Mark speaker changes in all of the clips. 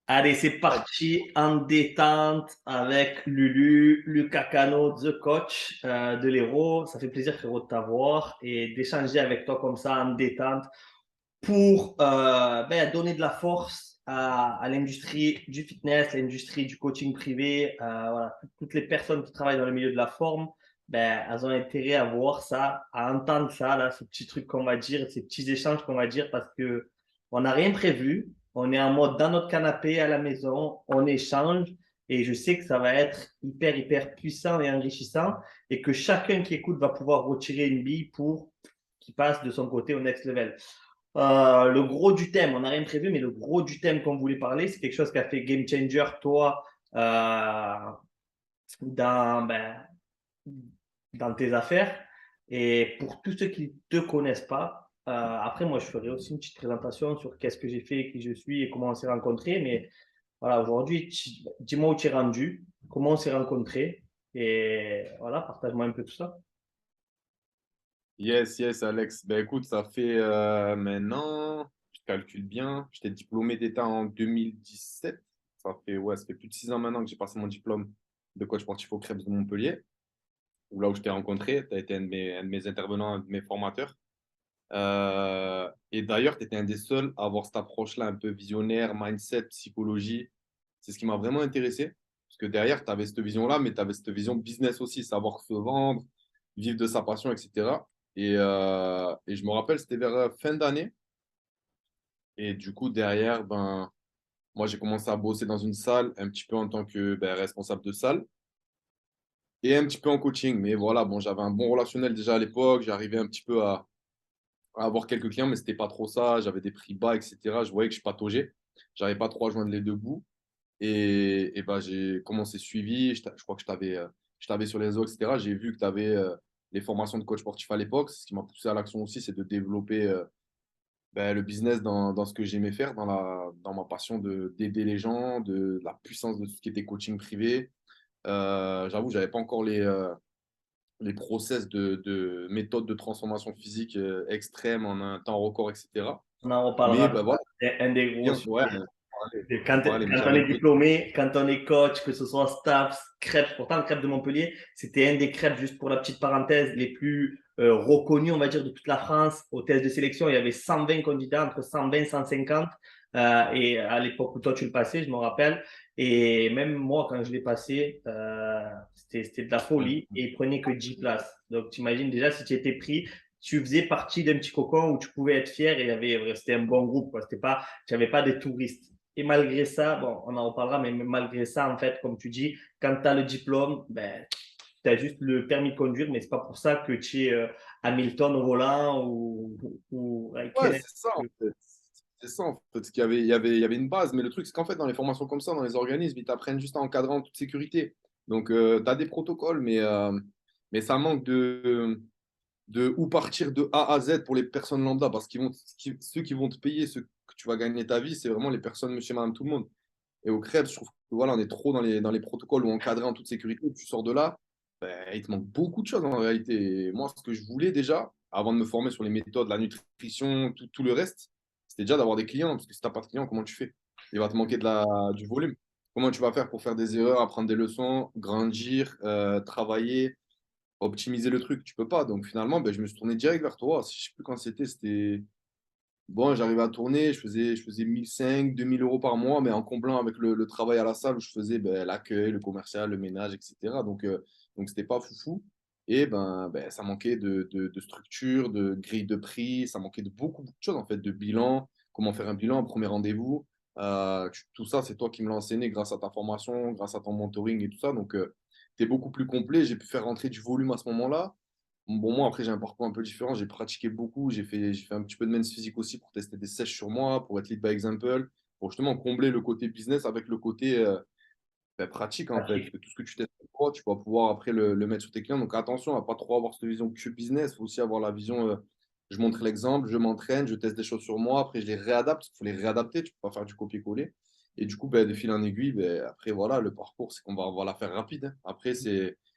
Speaker 1: Allez, c'est parti en détente avec Lulu, Lucas Cano, The Coach de l'Hérault. Ça fait plaisir, frérot, de t'avoir et d'échanger avec toi comme ça en détente pour donner de la force à l'industrie du fitness, l'industrie du coaching privé. Voilà, toutes les personnes qui travaillent dans le milieu de la forme, elles ont intérêt à voir ça, à entendre ça, là, ce petit truc qu'on va dire, ces petits échanges qu'on va dire parce que on n'a rien prévu. On est en mode dans notre canapé à la maison, on échange et je sais que ça va être hyper, hyper puissant et enrichissant et que chacun qui écoute va pouvoir retirer une bille pour qu'il passe de son côté au next level. Le gros du thème, on n'a rien prévu, mais le gros du thème qu'on voulait parler, c'est quelque chose qui a fait game changer, toi, dans, dans tes affaires. Et pour tous ceux qui ne te connaissent pas, après, moi, je ferai aussi une petite présentation sur qu'est-ce que j'ai fait, qui je suis et comment on s'est rencontrés. Mais voilà, aujourd'hui, dis-moi où tu es rendu, comment on s'est rencontrés. Et voilà, partage-moi un peu tout ça.
Speaker 2: Yes, yes, Alex. Ben écoute, ça fait maintenant, je calcule bien, j'étais diplômé d'État en 2017. Ça fait plus de 6 ans maintenant que j'ai passé mon diplôme de coach sportif au Crêpes de Montpellier, là où je t'ai rencontré. Tu as été un de mes intervenants, un de mes formateurs. Et d'ailleurs, tu étais un des seuls à avoir cette approche-là un peu visionnaire, mindset, psychologie. C'est ce qui m'a vraiment intéressé. Parce que derrière, tu avais cette vision-là, mais tu avais cette vision business aussi, savoir se vendre, vivre de sa passion, etc. Et je me rappelle, c'était vers fin d'année. Et du coup, derrière, ben, moi, j'ai commencé à bosser dans une salle, un petit peu en tant que responsable de salle et un petit peu en coaching. Mais voilà, bon, j'avais un bon relationnel déjà à l'époque. J'arrivais un petit peu à avoir quelques clients, mais c'était pas trop ça. J'avais des prix bas, etc. Je voyais que je pataugeais. J'arrivais pas trop à joindre les deux bouts. Et ben, j'ai commencé suivi. Je crois que je t'avais sur les réseaux, etc. J'ai vu que tu avais les formations de coach sportif à l'époque. Ce qui m'a poussé à l'action aussi, c'est de développer le business dans ce que j'aimais faire, dans ma passion d'aider les gens, de la puissance de tout ce qui était coaching privé. J'avoue, j'avais pas encore les process de méthodes de transformation physique extrêmes en un temps record, etc.
Speaker 1: On en
Speaker 2: Mais
Speaker 1: reparlera de
Speaker 2: ben,
Speaker 1: ça.
Speaker 2: voilà,
Speaker 1: C'est un des gros
Speaker 2: bien, ouais,
Speaker 1: sujets.
Speaker 2: on
Speaker 1: Quand,
Speaker 2: va parler, mais
Speaker 1: quand on
Speaker 2: j'avais
Speaker 1: est
Speaker 2: besoin.
Speaker 1: diplômé, quand on est coach, que ce soit STAPS, Crêpes, pourtant le Crêpes de Montpellier, c'était un des crêpes, juste pour la petite parenthèse, les plus reconnus, on va dire, de toute la France. Au test de sélection, il y avait 120 candidats, entre 120 et 150. Et à l'époque où toi tu le passais, je me rappelle. Et même moi, quand je l'ai passé, c'était de la folie. Et il prenait que 10 places. Donc, tu imagines déjà, si tu étais pris, tu faisais partie d'un petit cocon où tu pouvais être fier et c'était un bon groupe. Quoi. Tu n'avais pas des touristes. Et malgré ça, bon, on en reparlera, mais malgré ça, en fait, comme tu dis, quand tu as le diplôme, tu as juste le permis de conduire, mais c'est pas pour ça que tu es Hamilton au volant ou
Speaker 2: Ouais,
Speaker 1: Raikkonen.
Speaker 2: c'est ça en fait. C'est ça en fait. Il y avait une base, mais le truc, c'est qu'en fait, dans les formations comme ça, dans les organismes, ils t'apprennent juste à encadrer en toute sécurité. Donc, tu as des protocoles, mais ça manque de où partir de A à Z pour les personnes lambda, parce qu'ils vont, ceux qui vont te payer, ceux que tu vas gagner ta vie, c'est vraiment les personnes, monsieur, madame, tout le monde. Et au Krebs, je trouve que voilà, on est trop dans les protocoles ou encadré en toute sécurité. Tu sors de là, il te manque beaucoup de choses en réalité. Et moi, ce que je voulais déjà, avant de me former sur les méthodes, la nutrition, tout le reste, c'était déjà d'avoir des clients. Parce que si tu n'as pas de clients, comment tu fais? Il va te manquer du volume. Comment tu vas faire pour faire des erreurs, apprendre des leçons, grandir, travailler, optimiser le truc? Tu peux pas. Donc finalement, je me suis tourné direct vers toi. Je sais plus quand c'était. Bon, j'arrivais à tourner, je faisais 1 500, 2 000 euros par mois, mais en comblant avec le travail à la salle où je faisais l'accueil, le commercial, le ménage, etc. Donc c'était pas foufou. Et ça manquait de structure, de grille de prix, ça manquait de beaucoup de choses en fait, de bilan, comment faire un bilan, un premier rendez-vous. Tout ça, c'est toi qui me l'as enseigné grâce à ta formation, grâce à ton mentoring et tout ça. Donc, tu es beaucoup plus complet. J'ai pu faire rentrer du volume à ce moment-là. Bon, moi, après, j'ai un parcours un peu différent. J'ai pratiqué beaucoup. J'ai fait un petit peu de men's physique aussi pour tester des sèches sur moi, pour être lead by example, pour justement combler le côté business avec le côté pratique, en fait. Parce que tout ce que tu testes sur toi, tu vas pouvoir après le mettre sur tes clients. Donc, attention à pas trop avoir cette vision que business. Il faut aussi avoir la vision je montre l'exemple, je m'entraîne, je teste des choses sur moi. Après, je les réadapte. Il faut les réadapter. Tu peux pas faire du copier-coller. Et du coup, de fil en aiguille, après, voilà, le parcours, c'est qu'on va la faire rapide, hein. Après,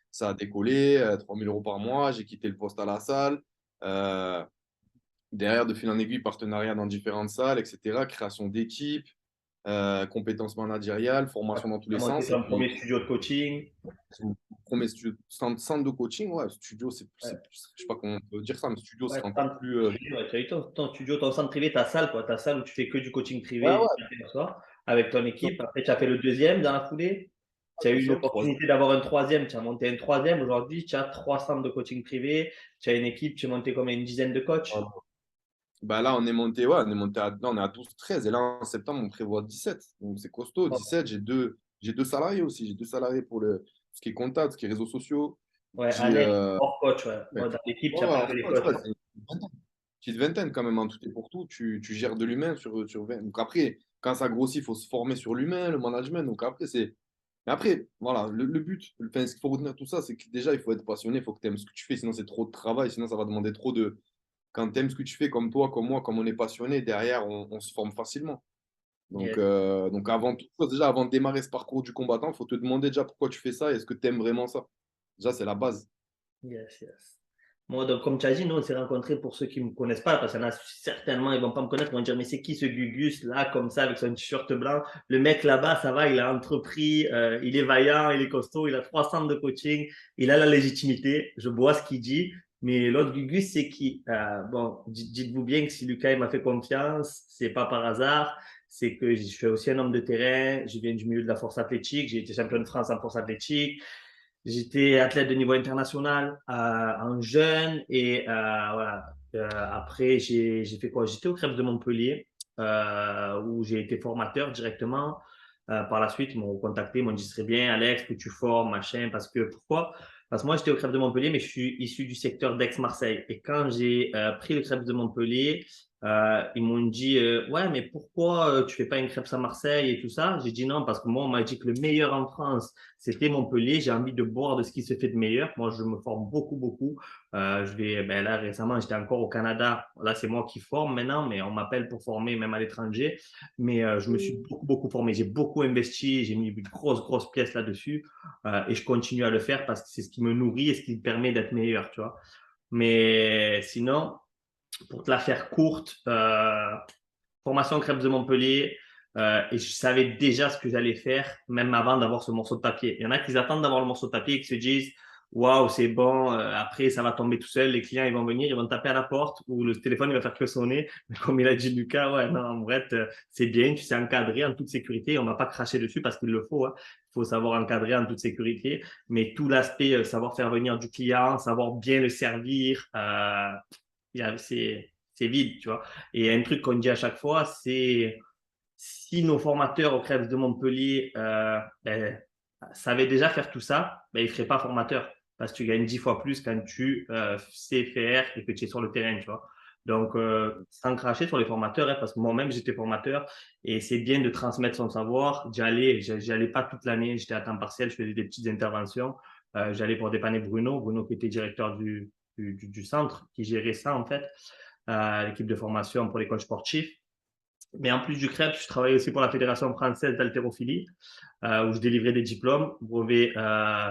Speaker 2: ça a décollé, 3 000 euros par mois. J'ai quitté le poste à la salle. Euh, Derrière, de fil en aiguille, partenariat dans différentes salles, etc. Création d'équipes. compétences managériales,
Speaker 1: Tu
Speaker 2: formation dans tous
Speaker 1: as
Speaker 2: les
Speaker 1: monté
Speaker 2: sens. Et
Speaker 1: ton
Speaker 2: puis,
Speaker 1: premier studio de coaching.
Speaker 2: mon premier studio, centre de coaching, ouais, studio,
Speaker 1: Ouais,
Speaker 2: je sais pas comment on peut dire ça, mais studio,
Speaker 1: ouais,
Speaker 2: c'est encore
Speaker 1: centre
Speaker 2: plus.
Speaker 1: privé, ouais. Tu as eu ton studio, ton centre privé, ta salle, quoi. Ta salle où tu fais que du coaching
Speaker 2: Ouais,
Speaker 1: privé du
Speaker 2: ouais,
Speaker 1: matin au soir avec ton
Speaker 2: bien
Speaker 1: équipe. Après, tu as fait le deuxième dans la foulée. Tu as eu une
Speaker 2: sûr, troisième.
Speaker 1: opportunité d'avoir un troisième. Tu as monté un troisième. Aujourd'hui, tu as 3 centres de coaching privé. Tu as une équipe. Tu es monté comme une dizaine de coachs.
Speaker 2: Bah là, on est monté, ouais, là, on est à 12 13 et là, en septembre, on prévoit 17. Donc, c'est costaud. 17, j'ai deux salariés aussi. J'ai deux salariés pour ce qui est comptable, ce qui est réseaux sociaux.
Speaker 1: Ouais,
Speaker 2: J'ai,
Speaker 1: annexe, hors coach. Ouais.
Speaker 2: ouais,
Speaker 1: Moi, dans l'équipe,
Speaker 2: ouais,
Speaker 1: tu n'as pas
Speaker 2: alors,
Speaker 1: que les
Speaker 2: tu
Speaker 1: coachs.
Speaker 2: vois, c'est une petite vingtaine quand même en tout et pour tout. Tu gères de l'humain sur 20. Donc après, quand ça grossit, il faut se former sur l'humain, le management. Donc après, c'est. Mais après, voilà, le but, enfin, ce qu'il faut retenir de tout ça, c'est que déjà, il faut être passionné, il faut que tu aimes ce que tu fais, sinon c'est trop de travail, sinon ça va demander trop de. Quand tu aimes ce que tu fais, comme toi, comme moi, comme on est passionné, derrière, on se forme facilement. Donc,
Speaker 1: Yes,
Speaker 2: avant toute chose, déjà, avant de démarrer ce parcours du combattant, il faut te demander déjà pourquoi tu fais ça et est-ce que tu aimes vraiment ça. Déjà, c'est la base.
Speaker 1: yes, yes. Moi, donc, comme tu as dit, nous, on s'est rencontrés pour ceux qui ne me connaissent pas, parce qu'il y en a certainement, ils ne vont pas me connaître, ils vont dire, mais c'est qui ce Gugus là, comme ça, avec son t-shirt blanc? Le mec là-bas, ça va, il a entrepris, il est vaillant, il est costaud, il a 3 centres de coaching, il a la légitimité, je vois ce qu'il dit. Mais l'autre Gugus, c'est qui? Bon, dites-vous bien que si Lucas il m'a fait confiance, c'est pas par hasard, c'est que je suis aussi un homme de terrain, je viens du milieu de la force athlétique, j'ai été champion de France en force athlétique. J'étais athlète de niveau international en jeune et voilà. Après, j'ai fait quoi? J'étais au Crêpes de Montpellier où j'ai été formateur directement. Par la suite, ils m'ont contacté, ils m'ont dit, ce serait bien, Alex, que tu formes, machin. Parce que pourquoi? Parce que moi, j'étais au Crêpes de Montpellier, mais je suis issu du secteur d'Aix-Marseille. Et quand j'ai pris le Crêpes de Montpellier, ils m'ont dit ouais, mais pourquoi tu fais pas une crêpes à Marseille et tout ça? J'ai dit non, parce que moi, on m'a dit que le meilleur en France, c'était Montpellier. J'ai envie de boire de ce qui se fait de meilleur. Moi, je me forme beaucoup, beaucoup. Ben là, récemment, j'étais encore au Canada. Là, c'est moi qui forme maintenant, mais on m'appelle pour former même à l'étranger. Mais je me suis beaucoup, beaucoup formé. J'ai beaucoup investi. J'ai mis une grosse, grosse pièce là-dessus. Et je continue à le faire parce que c'est ce qui me nourrit et ce qui me permet d'être meilleur, tu vois. Mais sinon, pour te la faire courte, formation crêpes de Montpellier. Et je savais déjà ce que j'allais faire, même avant d'avoir ce morceau de papier. Il y en a qui attendent d'avoir le morceau de papier et qui se disent waouh, c'est bon, après ça va tomber tout seul, les clients ils vont venir, ils vont taper à la porte ou le téléphone il va faire que sonner. Mais comme il a dit Lucas, ouais, non, en vrai, c'est bien, tu sais encadrer en toute sécurité. On ne va pas cracher dessus parce qu'il le faut. Hein. Il faut savoir encadrer en toute sécurité. Mais tout l'aspect, savoir faire venir du client, savoir bien le servir, c'est vide, tu vois. Et un truc qu'on dit à chaque fois, c'est si nos formateurs au Crèves de Montpellier ben, savaient déjà faire tout ça, ben, ils ne feraient pas formateur parce que tu gagnes 10 fois plus quand tu sais faire et que tu es sur le terrain, tu vois. Donc, sans cracher sur les formateurs, hein, parce que moi-même, j'étais formateur et c'est bien de transmettre son savoir. J'allais pas toute l'année, j'étais à temps partiel, je faisais des petites interventions. J'allais pour dépanner Bruno qui était directeur du centre, qui gérait ça en fait, l'équipe de formation pour les coachs sportifs. Mais en plus du CREP, je travaillais aussi pour la Fédération française d'haltérophilie, où je délivrais des diplômes, brevets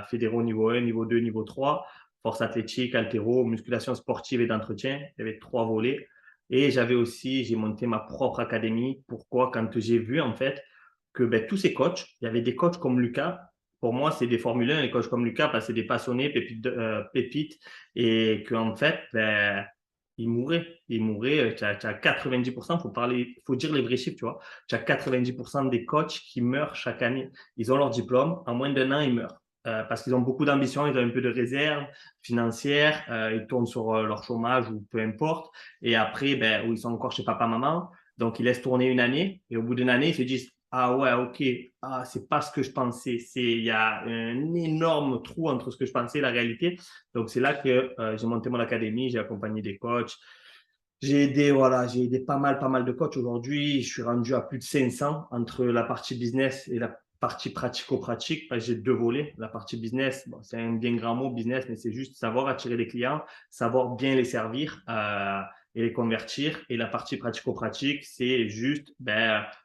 Speaker 1: fédéraux niveau 1, niveau 2, niveau 3, force athlétique, haltéro, musculation sportive et d'entretien. Il y avait 3 volets. Et j'avais aussi, j'ai monté ma propre académie. Pourquoi? Quand j'ai vu en fait que ben, tous ces coachs, il y avait des coachs comme Lucas. Pour moi, c'est des Formule 1, les coachs comme Lucas, parce que c'est des passionnés, pépites, et qu'en fait, ben, ils mouraient. Tu as 90%, faut dire les vrais chiffres, tu vois. Tu as 90% des coachs qui meurent chaque année. Ils ont leur diplôme, en moins d'un an, ils meurent. Parce qu'ils ont beaucoup d'ambition, ils ont un peu de réserve financière, ils tournent sur leur chômage ou peu importe. Et après, ben, où ils sont encore chez papa-maman. Donc, ils laissent tourner une année. Et au bout d'une année, ils se disent, ah ouais, ok, ah, c'est pas ce que je pensais. Il y a un énorme trou entre ce que je pensais et la réalité. Donc, c'est là que j'ai monté mon académie, j'ai accompagné des coachs. Voilà, j'ai aidé pas mal de coachs aujourd'hui. Je suis rendu à plus de 500 entre la partie business et la partie pratico-pratique. J'ai 2 volets. La partie business, bon, c'est un bien grand mot, business, mais c'est juste savoir attirer des clients, savoir bien les servir et les convertir. Et la partie pratico-pratique, c'est juste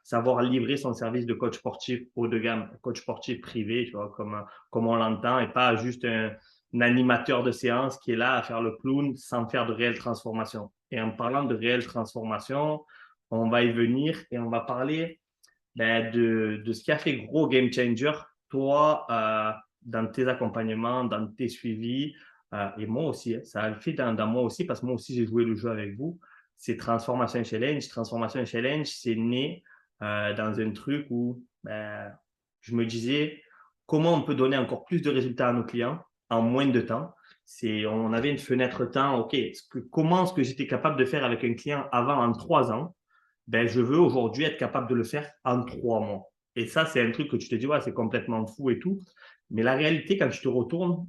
Speaker 1: savoir livrer son service de coach sportif haut de gamme, coach sportif privé, tu vois, comme on l'entend, et pas juste un animateur de séance qui est là à faire le clown sans faire de réelle transformation. Et en parlant de réelle transformation, on va y venir et on va parler de ce qui a fait gros game changer, toi, dans tes accompagnements, dans tes suivis, et moi aussi, hein, ça a le fait dans moi aussi, parce que moi aussi, j'ai joué le jeu avec vous. C'est Transformation Challenge. Transformation Challenge, c'est né dans un truc où je me disais comment on peut donner encore plus de résultats à nos clients en moins de temps. On avait une fenêtre temps, OK, comment est-ce que j'étais capable de faire avec un client avant en 3 ans? Je veux aujourd'hui être capable de le faire en 3 mois. Et ça, c'est un truc que tu te dis, ouais, c'est complètement fou et tout. Mais la réalité, quand tu te retournes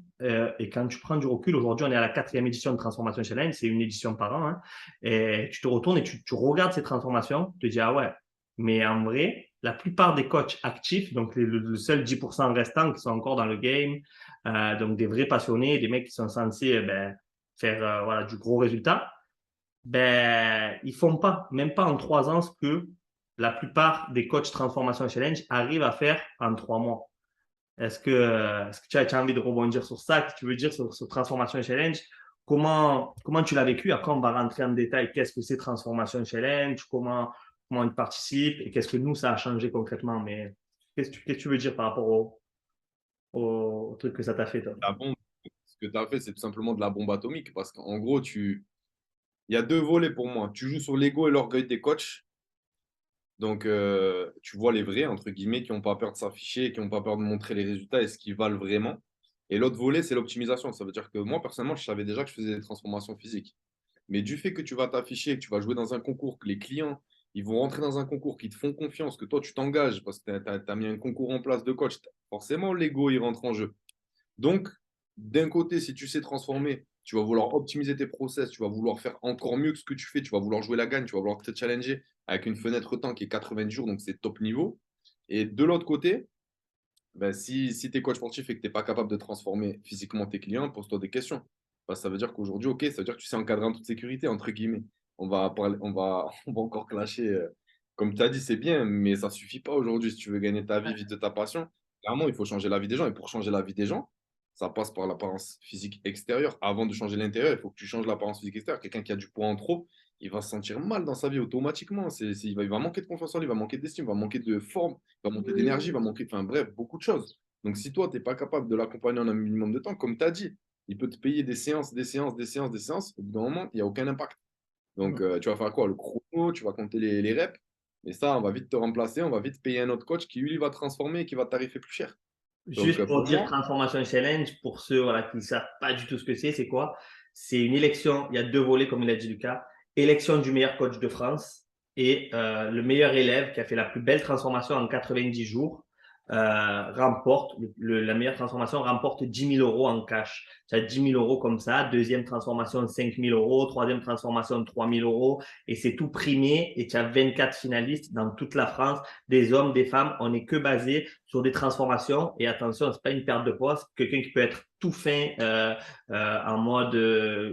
Speaker 1: et quand tu prends du recul, aujourd'hui, on est à la 4e édition de Transformation Challenge, c'est une édition par an, hein, et tu te retournes et tu regardes ces transformations, tu te dis, ah ouais, mais en vrai, la plupart des coachs actifs, donc le seul 10% restant qui sont encore dans le game, donc des vrais passionnés, des mecs qui sont censés faire voilà, du gros résultat, ils font pas, même pas en 3 ans, ce que la plupart des coachs Transformation Challenge arrivent à faire en 3 mois. Est-ce que tu as envie de rebondir sur ça? Que tu veux dire sur Transformation Challenge? Comment tu l'as vécu? Après, on va rentrer en détail. Qu'est-ce que c'est Transformation Challenge? Comment tu participes? Et qu'est-ce que nous, ça a changé concrètement? Mais qu'est-ce que tu veux dire par rapport au truc que ça t'a fait, toi?
Speaker 2: La bombe, ce que tu as fait, c'est tout simplement de la bombe atomique. Parce qu'en gros, il y a deux volets pour moi. Tu joues sur l'ego et l'orgueil des coachs. Donc, tu vois les vrais, entre guillemets, qui n'ont pas peur de s'afficher, qui n'ont pas peur de montrer les résultats et ce qu'ils valent vraiment. Et l'autre volet, c'est l'optimisation. Ça veut dire que moi, personnellement, je savais déjà que je faisais des transformations physiques. Mais du fait que tu vas t'afficher, que tu vas jouer dans un concours, que les clients, ils vont rentrer dans un concours, qui te font confiance, que toi, tu t'engages parce que tu as mis un concours en place de coach, forcément, l'ego, il rentre en jeu. Donc, d'un côté, si tu sais transformer, tu vas vouloir optimiser tes process, tu vas vouloir faire encore mieux que ce que tu fais, tu vas vouloir jouer la gagne, tu vas vouloir te challenger avec une fenêtre temps qui est 90 jours, donc c'est top niveau. Et de l'autre côté, si tu es coach sportif et que tu n'es pas capable de transformer physiquement tes clients, pose-toi des questions. Ça veut dire qu'aujourd'hui, OK, ça veut dire que tu sais encadrer en toute sécurité, entre guillemets. On va encore clasher. Comme tu as dit, c'est bien, mais ça ne suffit pas aujourd'hui si tu veux gagner ta vie, vivre de ta passion. Clairement, il faut changer la vie des gens. Et pour changer la vie des gens, ça passe par l'apparence physique extérieure. Avant de changer l'intérieur, il faut que tu changes l'apparence physique extérieure. Quelqu'un qui a du poids en trop, il va se sentir mal dans sa vie automatiquement. Il va manquer de confiance en lui, il va manquer d'estime, il va manquer de forme, il va manquer d'énergie, il va manquer, enfin bref, beaucoup de choses. Donc si toi, tu n'es pas capable de l'accompagner en un minimum de temps, comme tu as dit, il peut te payer des séances, des séances, des séances, des séances. Au bout d'un moment, il n'y a aucun impact. Donc tu vas faire quoi? Le chrono, tu vas compter les reps. Et ça, on va vite te remplacer, on va vite payer un autre coach qui, lui, va transformer et qui va tarifer plus cher. Donc
Speaker 1: Juste pour
Speaker 2: pour
Speaker 1: dire
Speaker 2: moi,
Speaker 1: Transformation Challenge, pour ceux voilà, qui ne savent pas du tout ce que c'est quoi? C'est une élection, il y a 2 volets, comme il a dit Lucas. Élection du meilleur coach de France et le meilleur élève qui a fait la plus belle transformation en 90 jours remporte, la meilleure transformation remporte 10 000 euros en cash. Tu as 10 000 euros comme ça, deuxième transformation 5 000 euros, troisième transformation 3 000 euros et c'est tout primé et tu as 24 finalistes dans toute la France, des hommes, des femmes. On n'est que basé sur des transformations. Et attention, c'est pas une perte de poids, c'est quelqu'un qui peut être tout fin en mode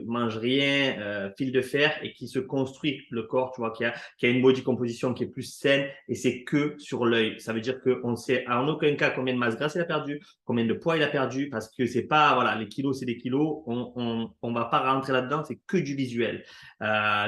Speaker 1: mange rien, fil de fer et qui se construit le corps, tu vois, qui a une body composition qui est plus saine et c'est que sur l'œil. Ça veut dire qu'on sait en aucun cas combien de masse grasse il a perdu, combien de poids il a perdu, parce que c'est pas, voilà, les kilos, c'est des kilos, on va pas rentrer là-dedans, c'est que du visuel.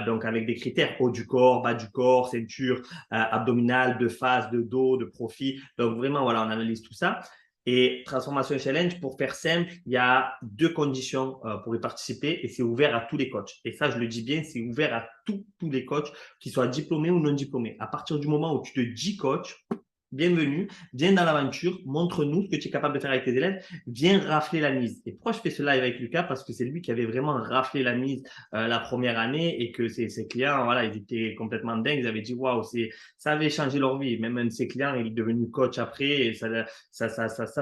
Speaker 1: Donc avec des critères haut du corps, bas du corps, ceinture, abdominale, de face, de dos, de profil. Donc vraiment, voilà, on analyse tout ça. Et Transformation Challenge, pour faire simple, il y a 2 conditions pour y participer et c'est ouvert à tous les coachs. Et ça, je le dis bien, c'est ouvert à tous les coachs, qu'ils soient diplômés ou non diplômés. À partir du moment où tu te dis coach, bienvenue, viens dans l'aventure, montre-nous ce que tu es capable de faire avec tes élèves, viens rafler la mise. Et pourquoi je fais ce live avec Lucas? Parce que c'est lui qui avait vraiment raflé la mise la première année et que ses clients, voilà, ils étaient complètement dingues, ils avaient dit waouh, ça avait changé leur vie. Même un de ses clients, il est devenu coach après et ça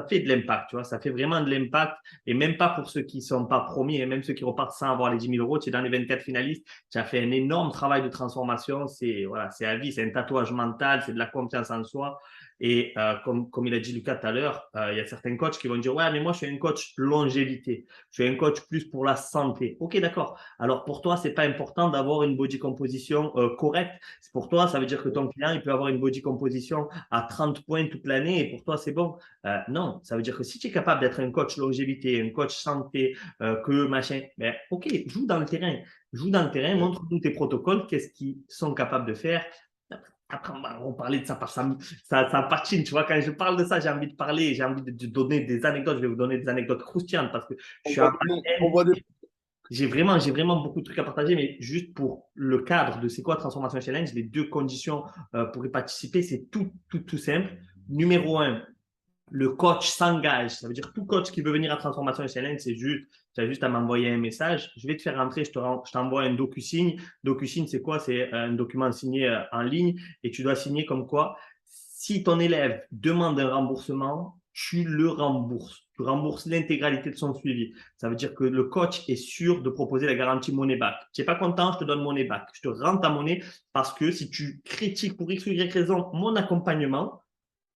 Speaker 1: fait de l'impact, tu vois, ça fait vraiment de l'impact et même pas pour ceux qui sont pas promis et même ceux qui repartent sans avoir les 10 000 euros, tu es dans les 24 finalistes, tu as fait un énorme travail de transformation, voilà, c'est à vie, c'est un tatouage mental, c'est de la confiance en soi. Et comme il a dit Lucas tout à l'heure, il y a certains coachs qui vont dire ouais, mais moi je suis un coach longévité, je suis un coach plus pour la santé. Ok, d'accord. Alors pour toi, c'est pas important d'avoir une body composition correcte. Pour toi, ça veut dire que ton client il peut avoir une body composition à 30 points toute l'année et pour toi c'est bon. Non, ça veut dire que si tu es capable d'être un coach longévité, un coach santé, que machin, ben ok, joue dans le terrain, montre-nous tes protocoles, qu'est-ce qu'ils sont capables de faire. Après, on parlait de ça, ça patine, tu vois. Quand je parle de ça, j'ai envie de parler, j'ai envie de donner des anecdotes. Je vais vous donner des anecdotes croustillantes parce que je suis un
Speaker 2: On voit des...
Speaker 1: j'ai vraiment beaucoup de trucs à partager, mais juste pour le cadre de c'est quoi Transformation Challenge, les deux conditions pour y participer, c'est tout simple. Numéro un, le coach s'engage. Ça veut dire tout coach qui veut venir à Transformation Challenge, tu as juste à m'envoyer un message. Je vais te faire rentrer, je t'envoie un DocuSign. DocuSign, c'est quoi? C'est un document signé en ligne et tu dois signer comme quoi si ton élève demande un remboursement, tu le rembourses. Tu rembourses l'intégralité de son suivi. Ça veut dire que le coach est sûr de proposer la garantie money back. Tu n'es pas content, je te donne money back. Je te rends ta monnaie parce que si tu critiques pour X ou Y raison mon accompagnement,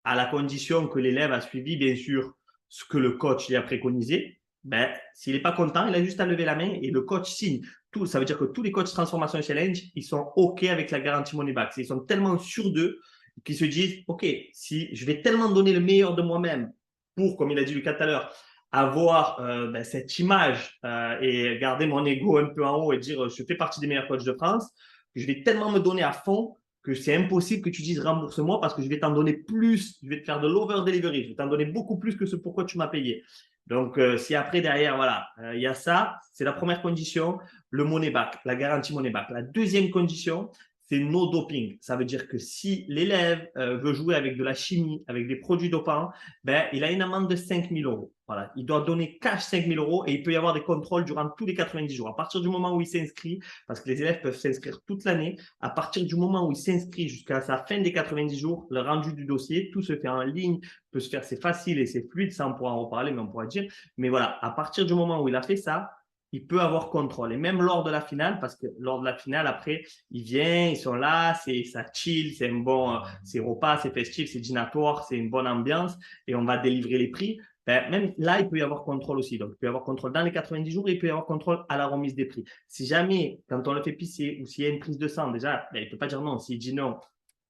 Speaker 1: à la condition que l'élève a suivi, bien sûr, ce que le coach lui a préconisé, ben, s'il n'est pas content, il a juste à lever la main et le coach signe. Tout, ça veut dire que tous les coachs Transformation Challenge, ils sont OK avec la garantie money back. Ils sont tellement sûrs d'eux qu'ils se disent, OK, si je vais tellement donner le meilleur de moi-même pour, comme il a dit Lucas tout à l'heure, avoir cette image et garder mon ego un peu en haut et dire je fais partie des meilleurs coachs de France, je vais tellement me donner à fond que c'est impossible que tu dises rembourse-moi parce que je vais t'en donner plus, je vais te faire de l'over-delivery, je vais t'en donner beaucoup plus que ce pourquoi tu m'as payé. Donc, si après, derrière, voilà, il y a ça, c'est la première condition, le money back, la garantie money back. La deuxième condition, c'est no doping. Ça veut dire que si l'élève veut jouer avec de la chimie, avec des produits dopants, ben, il a une amende de 5 000 euros. Voilà. Il doit donner cash 5 000 euros et il peut y avoir des contrôles durant tous les 90 jours. À partir du moment où il s'inscrit, parce que les élèves peuvent s'inscrire toute l'année, à partir du moment où il s'inscrit jusqu'à sa fin des 90 jours, le rendu du dossier, tout se fait en ligne, peut se faire, c'est facile et c'est fluide, ça on pourra en reparler, mais on pourra dire. Mais voilà, à partir du moment où il a fait ça, il peut avoir contrôle. Et même lors de la finale, parce que lors de la finale, après, il vient, ils sont là, ça chill, c'est un bon, c'est repas, c'est festif, c'est dînatoire, c'est une bonne ambiance et on va délivrer les prix. Ben, même là, il peut y avoir contrôle aussi. Donc, il peut y avoir contrôle dans les 90 jours et il peut y avoir contrôle à la remise des prix. Si jamais, quand on le fait pisser ou s'il y a une prise de sang, déjà, ben, il ne peut pas dire non. S'il dit non,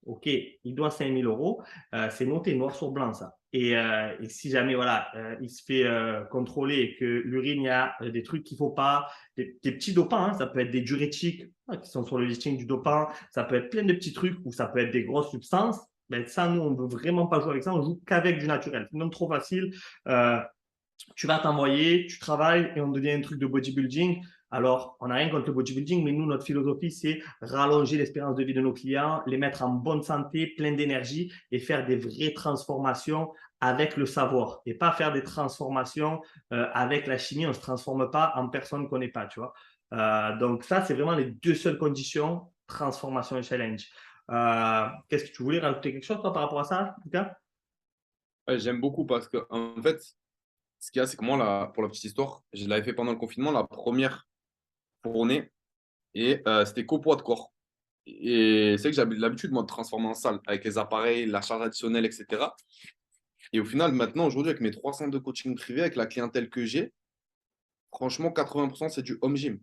Speaker 1: OK, il doit 5 000 euros, c'est noté noir sur blanc ça. Et si jamais voilà, il se fait contrôler et que l'urine, il y a des trucs qu'il ne faut pas, des petits dopants, hein, ça peut être des diurétiques qui sont sur le listing du dopant, ça peut être plein de petits trucs ou ça peut être des grosses substances. Ben, ça, nous, on ne veut vraiment pas jouer avec ça, on joue qu'avec du naturel. C'est même trop facile. Euh, Tu vas t'envoyer, tu travailles et on devient un truc de bodybuilding. Alors, on n'a rien contre le bodybuilding, mais nous, notre philosophie, c'est rallonger l'espérance de vie de nos clients, les mettre en bonne santé, plein d'énergie et faire des vraies transformations avec le savoir et pas faire des transformations avec la chimie. On ne se transforme pas en personne qu'on n'est pas, tu vois. Donc, ça, c'est vraiment les deux seules conditions, transformation et challenge. Qu'est-ce que tu voulais rajouter quelque chose, toi, par rapport à ça, Lucas?
Speaker 2: Ouais, j'aime beaucoup parce que, en fait, ce qu'il y a, c'est que moi, là, pour la petite histoire, je l'avais fait pendant le confinement, la première journée, et c'était qu'au poids de corps. Et c'est que j'avais l'habitude, moi, de transformer en salle avec les appareils, la charge additionnelle, etc. Et au final, maintenant, aujourd'hui, avec mes 300 de coaching privé, avec la clientèle que j'ai, franchement, 80%, c'est du home gym.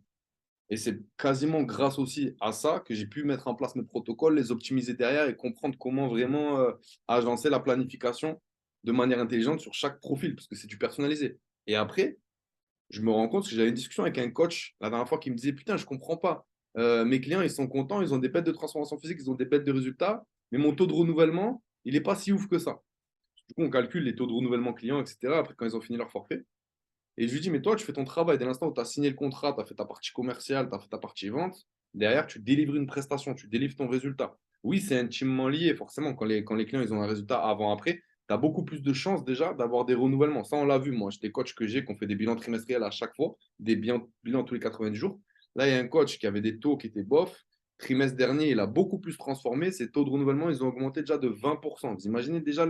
Speaker 2: Et c'est quasiment grâce aussi à ça que j'ai pu mettre en place mes protocoles, les optimiser derrière et comprendre comment vraiment agencer la planification de manière intelligente sur chaque profil, parce que c'est du personnalisé. Et après, je me rends compte que j'avais une discussion avec un coach la dernière fois qui me disait, putain, je comprends pas. Mes clients, ils sont contents, ils ont des bêtes de transformation physique, ils ont des bêtes de résultats, mais mon taux de renouvellement, il n'est pas si ouf que ça. Du coup, on calcule les taux de renouvellement clients, etc. Après, quand ils ont fini leur forfait. Et je lui dis, mais toi, tu fais ton travail. Dès l'instant où tu as signé le contrat, tu as fait ta partie commerciale, tu as fait ta partie vente, derrière, tu délivres une prestation, tu délivres ton résultat. Oui, c'est intimement lié, forcément. Quand les clients ils ont un résultat avant-après, tu as beaucoup plus de chances déjà d'avoir des renouvellements. Ça, on l'a vu. Moi, j'ai des coachs que j'ai qui ont fait des bilans trimestriels à chaque fois, des bilans tous les 90 jours. Là, il y a un coach qui avait des taux qui étaient bof. Trimestre dernier, il a beaucoup plus transformé. Ses taux de renouvellement, ils ont augmenté déjà de 20%. Vous imaginez déjà,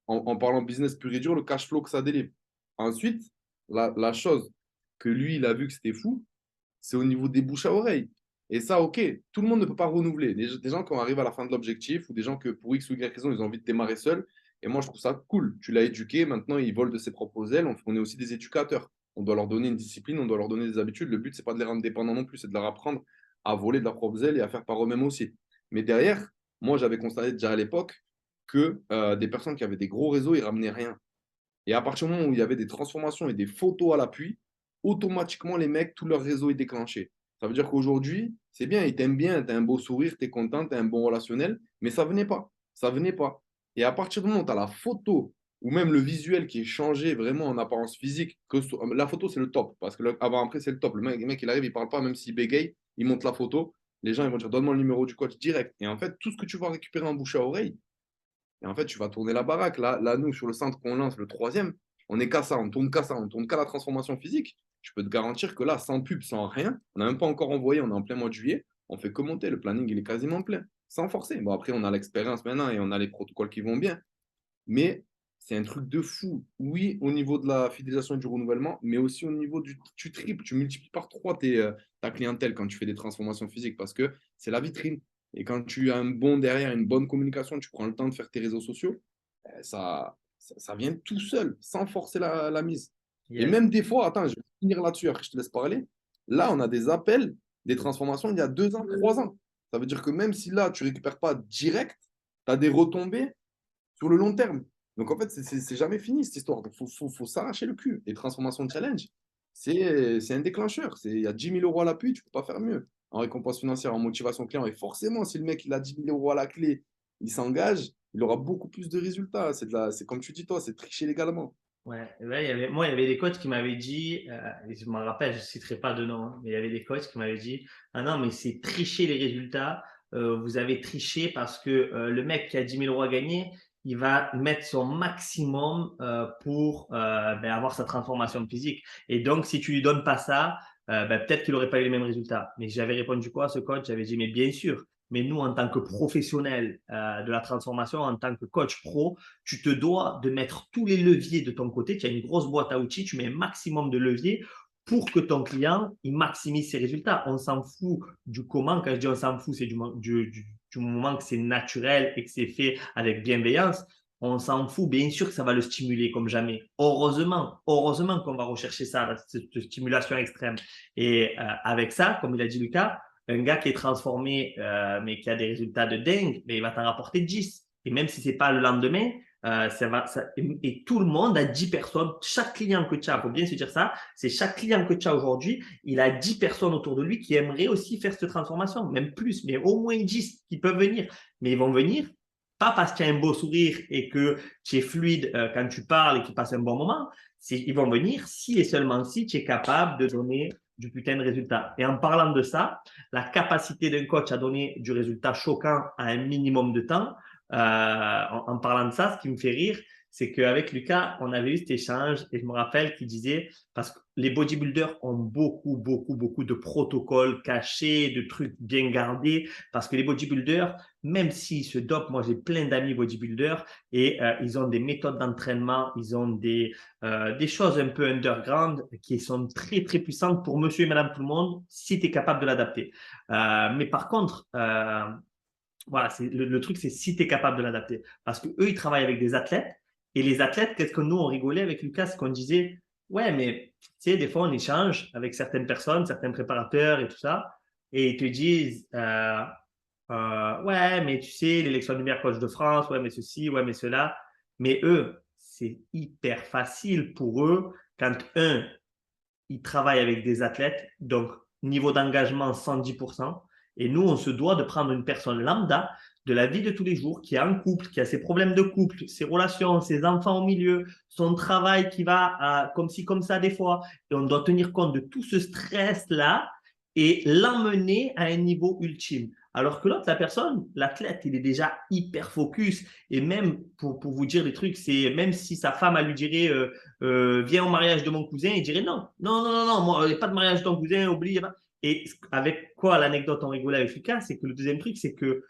Speaker 2: en parlant business pur et dur, le cash flow que ça délivre. Ensuite, la chose que lui, il a vu que c'était fou, c'est au niveau des bouches à oreille. Et ça, ok, tout le monde ne peut pas renouveler. Des gens qui arrivent à la fin de l'objectif ou des gens que pour X ou Y raison, ils ont envie de démarrer seuls. Et moi, je trouve ça cool. Tu l'as éduqué, maintenant, il vole de ses propres ailes. On est aussi des éducateurs. On doit leur donner une discipline, on doit leur donner des habitudes. Le but, c'est pas de les rendre dépendants non plus, c'est de leur apprendre à voler de leurs propres ailes et à faire par eux-mêmes aussi. Mais derrière, moi, j'avais constaté déjà à l'époque que des personnes qui avaient des gros réseaux, ils ramenaient rien. Et à partir du moment où il y avait des transformations et des photos à l'appui, automatiquement, les mecs, tout leur réseau est déclenché. Ça veut dire qu'aujourd'hui, c'est bien, ils t'aiment bien, tu as un beau sourire, tu es content, tu as un bon relationnel, mais ça venait pas. Ça venait pas. Et à partir du moment où tu as la photo ou même le visuel qui est changé vraiment en apparence physique, la photo, c'est le top. Parce que avant, après, c'est le top. Le mec, il arrive, il parle pas, même s'il bégaye, il monte la photo. Les gens, ils vont dire, donne-moi le numéro du coach direct. Et en fait, tout ce que tu vas récupérer en bouche à oreille, et en fait, tu vas tourner la baraque. Là, nous, sur le centre qu'on lance, le troisième, on est qu'à ça, on tourne qu'à ça, on tourne qu'à la transformation physique. Je peux te garantir que là, sans pub, sans rien, on n'a même pas encore envoyé, on est en plein mois de juillet, on fait que monter, le planning, il est quasiment plein, sans forcer. Bon, après, on a l'expérience maintenant et on a les protocoles qui vont bien, mais c'est un truc de fou. Oui, au niveau de la fidélisation et du renouvellement, mais aussi au niveau du. Tu triples, tu multiplies par trois ta clientèle quand tu fais des transformations physiques parce que c'est la vitrine. Et quand tu as un bon derrière, une bonne communication, tu prends le temps de faire tes réseaux sociaux, ça vient tout seul, sans forcer la mise. Et
Speaker 1: Yes.
Speaker 2: même des fois, attends, je vais finir là-dessus, après je te laisse parler. Là, on a des appels, des transformations il y a 2 ans, 3 ans. Ça veut dire que même si là, tu ne récupères pas direct, tu as des retombées sur le long terme. Donc en fait, c'est jamais fini cette histoire. Donc faut s'arracher le cul. Et transformation challenge, c'est un déclencheur. Il y a 10 000 € à l'appui, tu ne peux pas faire mieux. En récompense financière, en motivation client. Et forcément, si le mec il a 10 000 € à la clé, il s'engage, il aura beaucoup plus de résultats. C'est comme tu dis, toi, c'est tricher légalement.
Speaker 1: Ouais, ouais, moi, il y avait des coachs qui m'avaient dit, et je me rappelle, je ne citerai pas de nom, hein, mais il y avait des coachs qui m'avaient dit, ah non, mais c'est tricher les résultats. Vous avez triché parce que le mec qui a 10 000 € à gagner, il va mettre son maximum pour avoir sa transformation physique. Et donc, si tu lui donnes pas ça, peut-être qu'il n'aurait pas eu les mêmes résultats. Mais j'avais répondu quoi à ce coach? J'avais dit, mais bien sûr, mais nous, en tant que professionnels de la transformation, en tant que coach pro, tu te dois de mettre tous les leviers de ton côté. Tu as une grosse boîte à outils, tu mets un maximum de leviers pour que ton client il maximise ses résultats. On s'en fout du comment. Quand je dis on s'en fout, c'est du moment que c'est naturel et que c'est fait avec bienveillance. On s'en fout, bien sûr que ça va le stimuler comme jamais. Heureusement qu'on va rechercher ça, cette stimulation extrême. Et avec ça, comme il a dit Lucas, un gars qui est transformé, mais qui a des résultats de dingue, mais il va t'en rapporter 10. Et même si ce n'est pas le lendemain, et tout le monde a 10 personnes. Chaque client que tu as, il faut bien se dire ça, c'est chaque client que tu as aujourd'hui, il a 10 personnes autour de lui qui aimeraient aussi faire cette transformation, même plus, mais au moins 10 qui peuvent venir. Mais ils vont venir, pas parce qu'il y a un beau sourire et que tu es fluide quand tu parles et qu'ils passent un bon moment. Ils vont venir si et seulement si tu es capable de donner du putain de résultat. Et en parlant de ça, la capacité d'un coach à donner du résultat choquant à un minimum de temps, en parlant de ça, ce qui me fait rire, c'est qu'avec Lucas, on avait eu cet échange et je me rappelle qu'il disait, parce que les bodybuilders ont beaucoup de protocoles cachés, de trucs bien gardés, parce que les bodybuilders, même s'ils se dopent, moi j'ai plein d'amis bodybuilders et ils ont des méthodes d'entraînement, ils ont des choses un peu underground qui sont très puissantes pour monsieur et madame tout le monde si tu es capable de l'adapter. Mais par contre, voilà, le truc, c'est si tu es capable de l'adapter. Parce qu'eux, ils travaillent avec des athlètes. Et les athlètes, qu'est-ce que nous, on rigolait avec Lucas, c'est qu'on disait, ouais, mais tu sais, des fois, on échange avec certaines personnes, certains préparateurs et tout ça. Et ils te disent, ouais, mais tu sais, l'élection du meilleur coach de France, ouais, mais ceci, ouais, mais cela. Mais eux, c'est hyper facile pour eux quand, ils travaillent avec des athlètes, donc niveau d'engagement 110%. Et nous, on se doit de prendre une personne lambda de la vie de tous les jours, qui a un couple, qui a ses problèmes de couple, ses relations, ses enfants au milieu, son travail qui va comme ci, comme ça des fois. Et on doit tenir compte de tout ce stress-là et l'emmener à un niveau ultime. Alors que l'autre, la personne, l'athlète, il est déjà hyper focus. Et même pour vous dire les trucs, c'est même si sa femme, elle lui dirait viens au mariage de mon cousin, il dirait non, moi, il n'y a pas de mariage de ton cousin, oublie. Et avec quoi l'anecdote en rigolait avec Lucas, c'est que le deuxième truc, c'est que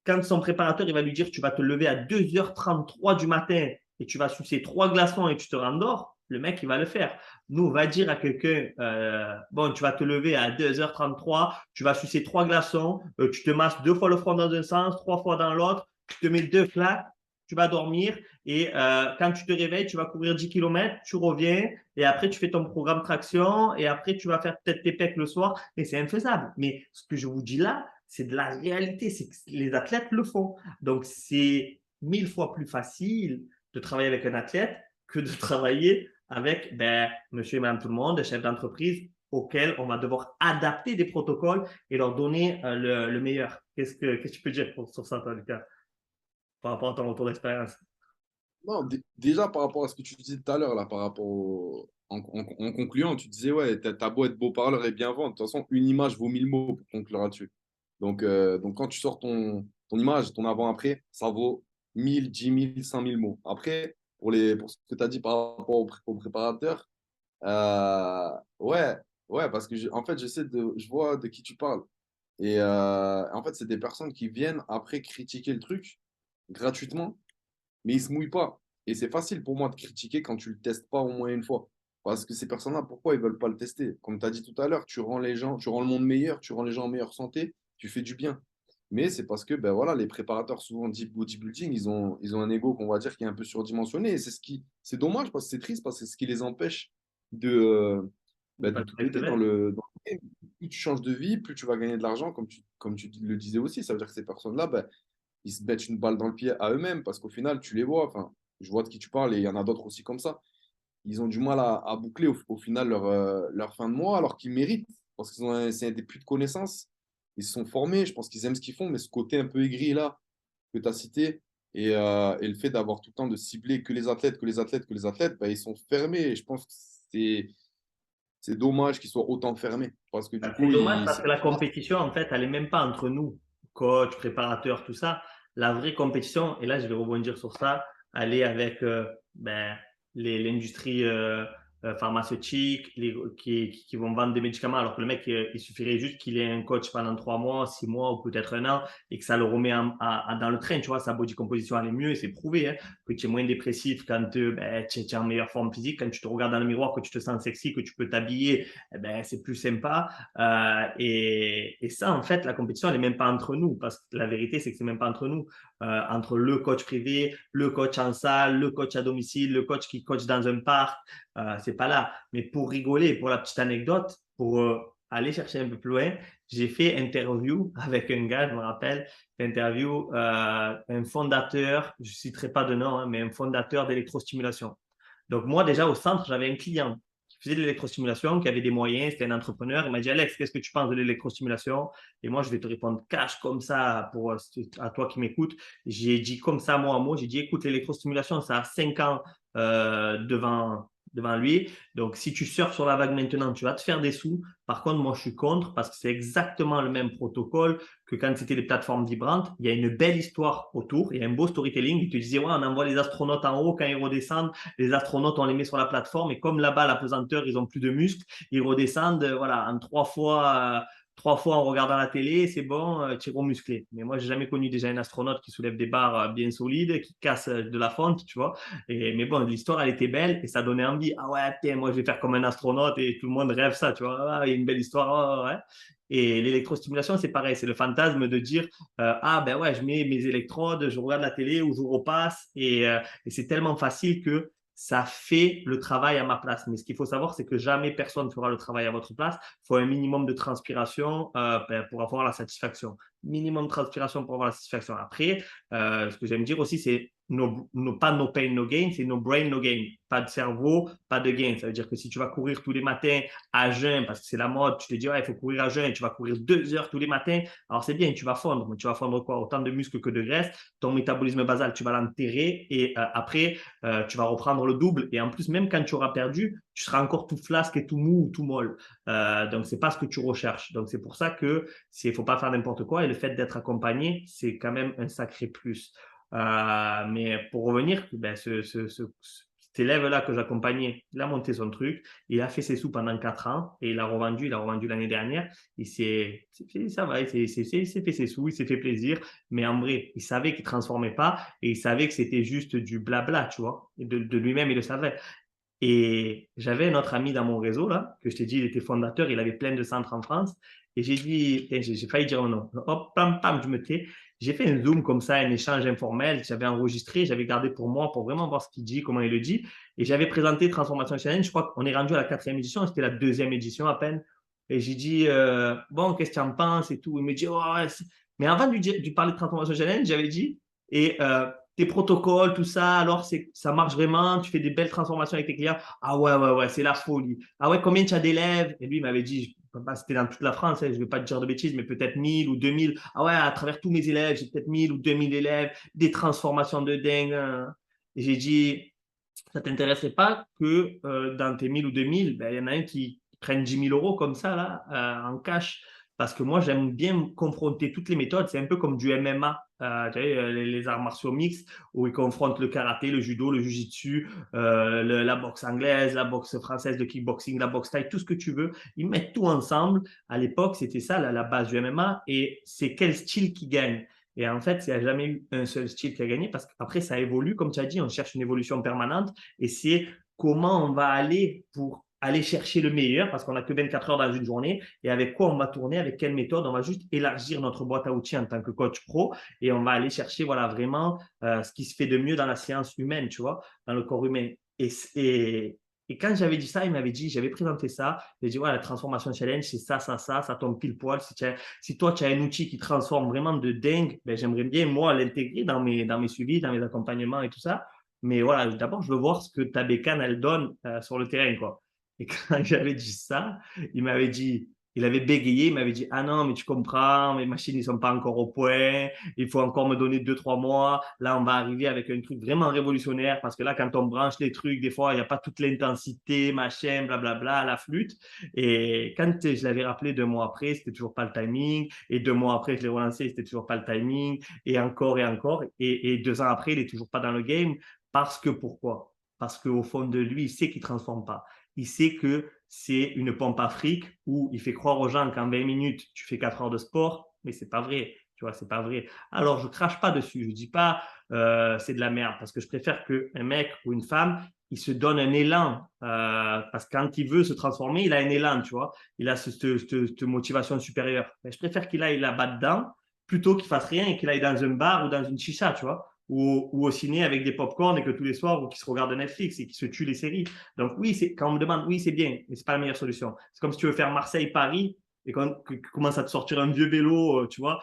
Speaker 1: quand son préparateur, il va lui dire tu vas te lever à 2h33 du matin et tu vas sucer 3 glaçons et tu te rendors, le mec, il va le faire. Nous, on va dire à quelqu'un, bon, tu vas te lever à 2h33, tu vas sucer 3 glaçons, tu te masses 2 fois le front dans un sens, 3 fois dans l'autre, tu te mets 2 claques, tu vas dormir et quand tu te réveilles, tu vas courir 10 km, tu reviens et après tu fais ton programme traction et après tu vas faire peut-être tes pecs le soir et c'est infaisable. Mais ce que je vous dis là, c'est de la réalité, c'est que les athlètes le font. Donc c'est 1000 fois plus facile de travailler avec un athlète que de travailler avec monsieur et madame tout le monde, chef d'entreprise. auxquels on va devoir adapter des protocoles et leur donner le meilleur. Qu'est-ce que tu peux dire sur ça, toi, Lucas, par rapport à ton retour d'expérience?
Speaker 2: Non, déjà par rapport à ce que tu disais tout à l'heure, là, par rapport en concluant, tu disais, ouais, t'as beau être beau parleur et bien vendre, de toute façon, une image vaut 1000 mots pour conclure là-dessus. Donc, quand tu sors ton image, ton avant-après, ça vaut 1000, 10 000, 5000 mots. Après, pour ce que tu as dit par rapport au préparateur, ouais, ouais, parce que en fait, je vois de qui tu parles. Et en fait, c'est des personnes qui viennent après critiquer le truc gratuitement, mais ils se mouillent pas. Et c'est facile pour moi de critiquer quand tu le testes pas au moins une fois. Parce que ces personnes-là, pourquoi ils veulent pas le tester? Comme tu as dit tout à l'heure, tu rends les gens, tu rends le monde meilleur, tu rends les gens en meilleure santé, tu fais du bien. Mais c'est parce que ben voilà, les préparateurs souvent dit bodybuilding, ils ont un ego qu'on va dire qui est un peu surdimensionné. Et c'est dommage parce que c'est triste parce que c'est ce qui les empêche de,
Speaker 1: Pas
Speaker 2: de
Speaker 1: tout
Speaker 2: péter
Speaker 1: bête.
Speaker 2: dans le game. Plus tu changes de vie, plus tu vas gagner de l'argent, comme tu le disais aussi. Ça veut dire que ces personnes-là, ben, ils se mettent une balle dans le pied à eux-mêmes parce qu'au final, tu les vois. Enfin, je vois de qui tu parles et il y en a d'autres aussi comme ça. Ils ont du mal à boucler au final leur fin de mois alors qu'ils méritent parce qu'ils ont c'est des puits de connaissances. Ils se sont formés, je pense qu'ils aiment ce qu'ils font, mais ce côté un peu aigri là que tu as cité et le fait d'avoir tout le temps de cibler que les athlètes, que les athlètes, que les athlètes, ben, ils sont fermés. Et je pense que c'est dommage qu'ils soient autant fermés parce que du
Speaker 1: C'est
Speaker 2: coup,
Speaker 1: dommage parce que la compétition, en fait, elle n'est même pas entre nous, coach, préparateur, tout ça. La vraie compétition, et là, je vais rebondir sur ça, elle est avec l'industrie pharmaceutique qui vont vendre des médicaments, alors que le mec, il suffirait juste qu'il ait un coach pendant 3 mois, 6 mois ou peut-être un an et que ça le remet dans le train. Tu vois, sa body composition, elle est mieux et c'est prouvé, hein, que tu es moins dépressif quand tu es en meilleure forme physique, quand tu te regardes dans le miroir, que tu te sens sexy, que tu peux t'habiller, c'est plus sympa. Et ça, en fait, la compétition, elle n'est même pas entre nous, parce que la vérité, c'est que c'est même pas entre nous. Entre le coach privé, le coach en salle, le coach à domicile, le coach qui coach dans un parc, c'est pas là. Mais pour rigoler, pour la petite anecdote, pour aller chercher un peu plus loin, j'ai fait interview avec un gars, je me rappelle, interview un fondateur, je ne citerai pas de nom, hein, mais un fondateur d'électrostimulation. Donc moi, déjà au centre, j'avais un client qui faisait de l'électrostimulation, qui avait des moyens, c'était un entrepreneur. Il m'a dit, Alex, qu'est-ce que tu penses de l'électrostimulation? Et moi, je vais te répondre cash comme ça à toi qui m'écoutes. J'ai dit comme ça, mot à mot, j'ai dit, écoute, l'électrostimulation, ça a 5 ans devant lui. Donc, si tu surfes sur la vague maintenant, tu vas te faire des sous. Par contre, moi, je suis contre parce que c'est exactement le même protocole que quand c'était les plateformes vibrantes. Il y a une belle histoire autour, il y a un beau storytelling. Il te disait, ouais, on envoie les astronautes en haut, quand ils redescendent, les astronautes, on les met sur la plateforme et comme là-bas, la pesanteur, ils ont plus de muscles, ils redescendent voilà, en 3 fois en regardant la télé, c'est bon, tirons musclé. Mais moi, j'ai jamais connu déjà un astronaute qui soulève des barres bien solides, qui casse de la fonte, tu vois. Mais bon, l'histoire, elle était belle et ça donnait envie. Ah ouais, tiens, moi, je vais faire comme un astronaute et tout le monde rêve ça, tu vois. Ah, il y a une belle histoire. Ah, ouais. Et l'électrostimulation, c'est pareil, c'est le fantasme de dire ah ben ouais, je mets mes électrodes, je regarde la télé ou je repasse et c'est tellement facile que ça fait le travail à ma place. Mais ce qu'il faut savoir, c'est que jamais personne fera le travail à votre place. Il faut un minimum de transpiration pour avoir la satisfaction. Minimum de transpiration pour avoir la satisfaction. Après, ce que j'aime dire aussi, c'est pas no pain, no gain, c'est no brain, no gain. Pas de cerveau, pas de gain. Ça veut dire que si tu vas courir tous les matins à jeun, parce que c'est la mode, tu te dis, ouais, il faut courir à jeun, et tu vas courir 2 heures tous les matins, alors c'est bien, tu vas fondre. Mais tu vas fondre quoi? Autant de muscles que de graisse. Ton métabolisme basal, tu vas l'enterrer et après, tu vas reprendre le double. Et en plus, même quand tu auras perdu, tu seras encore tout flasque et tout mou ou tout molle. Donc, c'est pas ce que tu recherches. Donc, c'est pour ça que il faut pas faire n'importe quoi. Et le fait d'être accompagné, c'est quand même un sacré plus. Mais pour revenir, ben, cet élève-là que j'accompagnais, il a monté son truc, il a fait ses sous pendant 4 ans et il a revendu l'année dernière. Ça va, il s'est fait ses sous, il s'est fait plaisir, mais en vrai, il savait qu'il ne transformait pas et il savait que c'était juste du blabla, tu vois. Et de lui-même, il le savait. Et j'avais un autre ami dans mon réseau, là, que je t'ai dit, il était fondateur, il avait plein de centres en France. Et j'ai dit, j'ai failli dire non. Hop, pam, pam, je me tais. J'ai fait un Zoom comme ça, un échange informel. J'avais enregistré, j'avais gardé pour moi, pour vraiment voir ce qu'il dit, comment il le dit. Et j'avais présenté Transformation Challenge. Je crois qu'on est rendu à la 4e édition, c'était la 2e édition à peine. Et j'ai dit, bon, qu'est-ce que tu en penses et tout. Il me dit, oh, ouais, mais avant de lui parler de Transformation Challenge, j'avais dit, et tes protocoles, tout ça, alors ça marche vraiment, tu fais des belles transformations avec tes clients. Ah ouais, ouais, ouais, c'est la folie. Ah ouais, combien tu as d'élèves? Et lui, il m'avait dit, c'était dans toute la France, hein, je ne vais pas te dire de bêtises, mais peut-être 1000 ou 2000. Ah ouais, à travers tous mes élèves, j'ai peut-être 1000 ou 2000 élèves, des transformations de dingue, hein. Et j'ai dit, ça t'intéresserait pas que dans tes 1000 ou 2000, ben, il y en a un qui prenne 10 000 euros comme ça, là, en cash. Parce que moi, j'aime bien confronter toutes les méthodes. C'est un peu comme du MMA, tu sais, les arts martiaux mixtes, où ils confrontent le karaté, le judo, le jujitsu, la boxe anglaise, la boxe française, le kickboxing, la boxe thaï, tout ce que tu veux. Ils mettent tout ensemble. À l'époque, c'était ça, la base du MMA. Et c'est quel style qui gagne. Et en fait, il n'y a jamais eu un seul style qui a gagné parce qu'après, ça évolue. Comme tu as dit, on cherche une évolution permanente et c'est comment on va aller pour aller chercher le meilleur parce qu'on n'a que 24 heures dans une journée et avec quoi on va tourner, avec quelle méthode. On va juste élargir notre boîte à outils en tant que coach pro et on va aller chercher voilà, vraiment ce qui se fait de mieux dans la science humaine, tu vois, dans le corps humain. Et quand j'avais dit ça, il m'avait dit, j'avais présenté ça, j'ai dit, voilà, la transformation challenge, c'est ça, ça tombe pile poil. Si toi, tu as un outil qui transforme vraiment de dingue, ben, j'aimerais bien, moi, l'intégrer dans mes suivis, dans mes accompagnements et tout ça. Mais voilà, d'abord, je veux voir ce que ta bécane, elle donne sur le terrain, quoi. Et quand j'avais dit ça, il avait bégayé, il m'avait dit, ah non, mais tu comprends, mes machines, ils sont pas encore au point, il faut encore me donner 2, 3 mois. Là, on va arriver avec un truc vraiment révolutionnaire parce que là, quand on branche les trucs, des fois, il n'y a pas toute l'intensité, machin, blablabla, à la flûte. Et quand je l'avais rappelé 2 mois après, c'était toujours pas le timing. Et 2 mois après, je l'ai relancé, c'était toujours pas le timing. Et encore et encore. Et 2 ans après, il est toujours pas dans le game. Parce que pourquoi? Parce qu'au fond de lui, il sait qu'il ne transforme pas. Il sait que c'est une pompe à fric où il fait croire aux gens qu'en 20 minutes, tu fais 4 heures de sport, mais c'est pas vrai. Tu vois, c'est pas vrai. Alors, je crache pas dessus. Je dis pas c'est de la merde parce que je préfère qu'un mec ou une femme, il se donne un élan parce que quand il veut se transformer, il a un élan, tu vois. Il a cette motivation supérieure. Mais je préfère qu'il aille là-bas dedans plutôt qu'il fasse rien et qu'il aille dans un bar ou dans une chicha, tu vois ou au ciné avec des pop-corn et que tous les soirs, ou qui se regardent Netflix et qui se tuent les séries. Donc oui, quand on me demande, oui, c'est bien, mais c'est pas la meilleure solution. C'est comme si tu veux faire Marseille-Paris et quand tu commences à te sortir un vieux vélo, tu vois,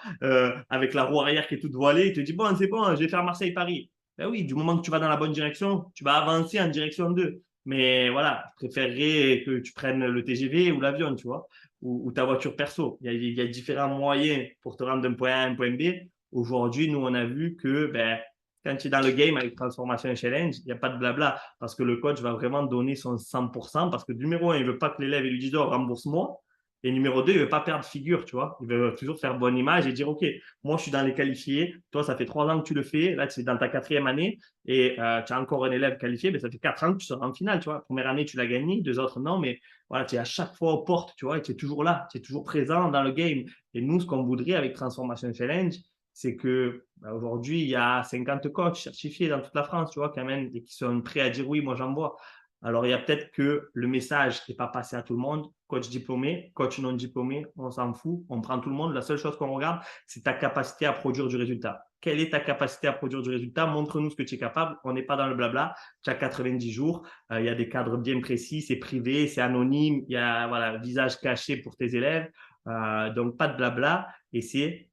Speaker 1: avec la roue arrière qui est toute voilée, tu te dis, bon, c'est bon, je vais faire Marseille-Paris. Ben oui, du moment que tu vas dans la bonne direction, tu vas avancer en direction d'eux. Mais voilà, je préférerais que tu prennes le TGV ou l'avion, tu vois, ou ta voiture perso. Il y a différents moyens pour te rendre d'un point A à un point B. Aujourd'hui, nous, on a vu que ben, quand tu es dans le game avec Transformation Challenge, il n'y a pas de blabla parce que le coach va vraiment donner son 100% parce que numéro un, il ne veut pas que l'élève lui dise oh, rembourse-moi. Et numéro deux, il ne veut pas perdre figure, tu vois. Il veut toujours faire bonne image et dire OK, moi je suis dans les qualifiés, toi ça fait 3 ans que tu le fais, là tu es dans ta 4e année et tu as encore un élève qualifié, mais ça fait 4 ans que tu seras en finale, tu vois. Première année, tu l'as gagné, 2 autres non, mais voilà, tu es à chaque fois aux portes, tu vois, et tu es toujours là, tu es toujours présent dans le game. Et nous, ce qu'on voudrait avec Transformation Challenge, c'est que bah, aujourd'hui, il y a 50 coachs certifiés dans toute la France, tu vois, quand même, et qui sont prêts à dire oui, moi j'envoie. Alors, il y a peut-être que le message n'est pas passé à tout le monde. Coach diplômé, coach non diplômé, on s'en fout, on prend tout le monde. La seule chose qu'on regarde, c'est ta capacité à produire du résultat. Quelle est ta capacité à produire du résultat? Montre-nous ce que tu es capable. On n'est pas dans le blabla. Tu as 90 jours. Il y a des cadres bien précis. C'est privé, c'est anonyme. Il y a voilà, visage caché pour tes élèves. Donc, pas de blabla. Et c'est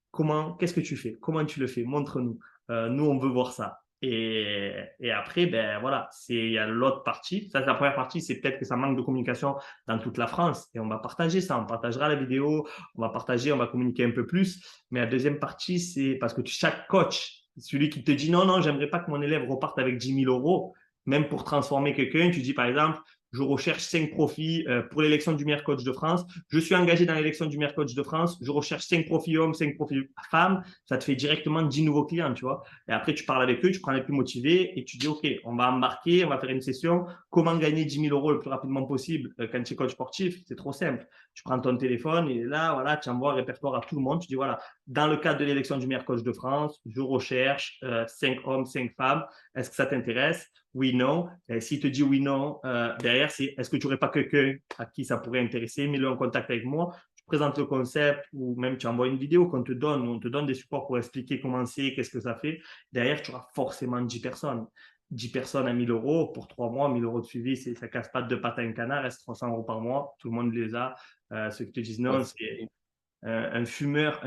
Speaker 1: qu'est-ce que tu fais? Comment tu le fais? Montre-nous. Nous, on veut voir ça. Et après, ben voilà, il y a l'autre partie. Ça, c'est la première partie, c'est peut-être que ça manque de communication dans toute la France. Et on va partager ça. On partagera la vidéo, on va partager, on va communiquer un peu plus. Mais la deuxième partie, c'est parce que chaque coach, celui qui te dit non, non, j'aimerais pas que mon élève reparte avec 10 000 euros, même pour transformer quelqu'un, tu dis par exemple, je recherche 5 profils pour l'élection du meilleur coach de France. Je suis engagé dans l'élection du meilleur coach de France. Je recherche 5 profils hommes, 5 profils femmes. Ça te fait directement 10 nouveaux clients, tu vois. Et après, tu parles avec eux, tu prends les plus motivés et tu dis, OK, on va embarquer, on va faire une session. Comment gagner 10 000 euros le plus rapidement possible quand tu es coach sportif? C'est trop simple. Tu prends ton téléphone et là, voilà, tu envoies un répertoire à tout le monde. Tu dis, voilà, dans le cadre de l'élection du meilleur coach de France, je recherche 5 hommes, 5 femmes. Est-ce que ça t'intéresse? Oui, non. S'il te dit oui, non, derrière, c'est est-ce que tu n'aurais pas quelqu'un à qui ça pourrait intéresser? Mets-le en contact avec moi. Tu présentes le concept ou même tu envoies une vidéo qu'on te donne. On te donne des supports pour expliquer comment c'est, qu'est-ce que ça fait. Derrière, tu auras forcément 10 personnes. 10 personnes à 1 000 euros pour 3 mois, 1 000 euros de suivi, ça ne casse pas de pattes à un canard, reste 300 euros par mois. Tout le monde les a. Ceux qui te disent
Speaker 2: Ouais,
Speaker 1: non,
Speaker 2: c'est-
Speaker 1: un fumeur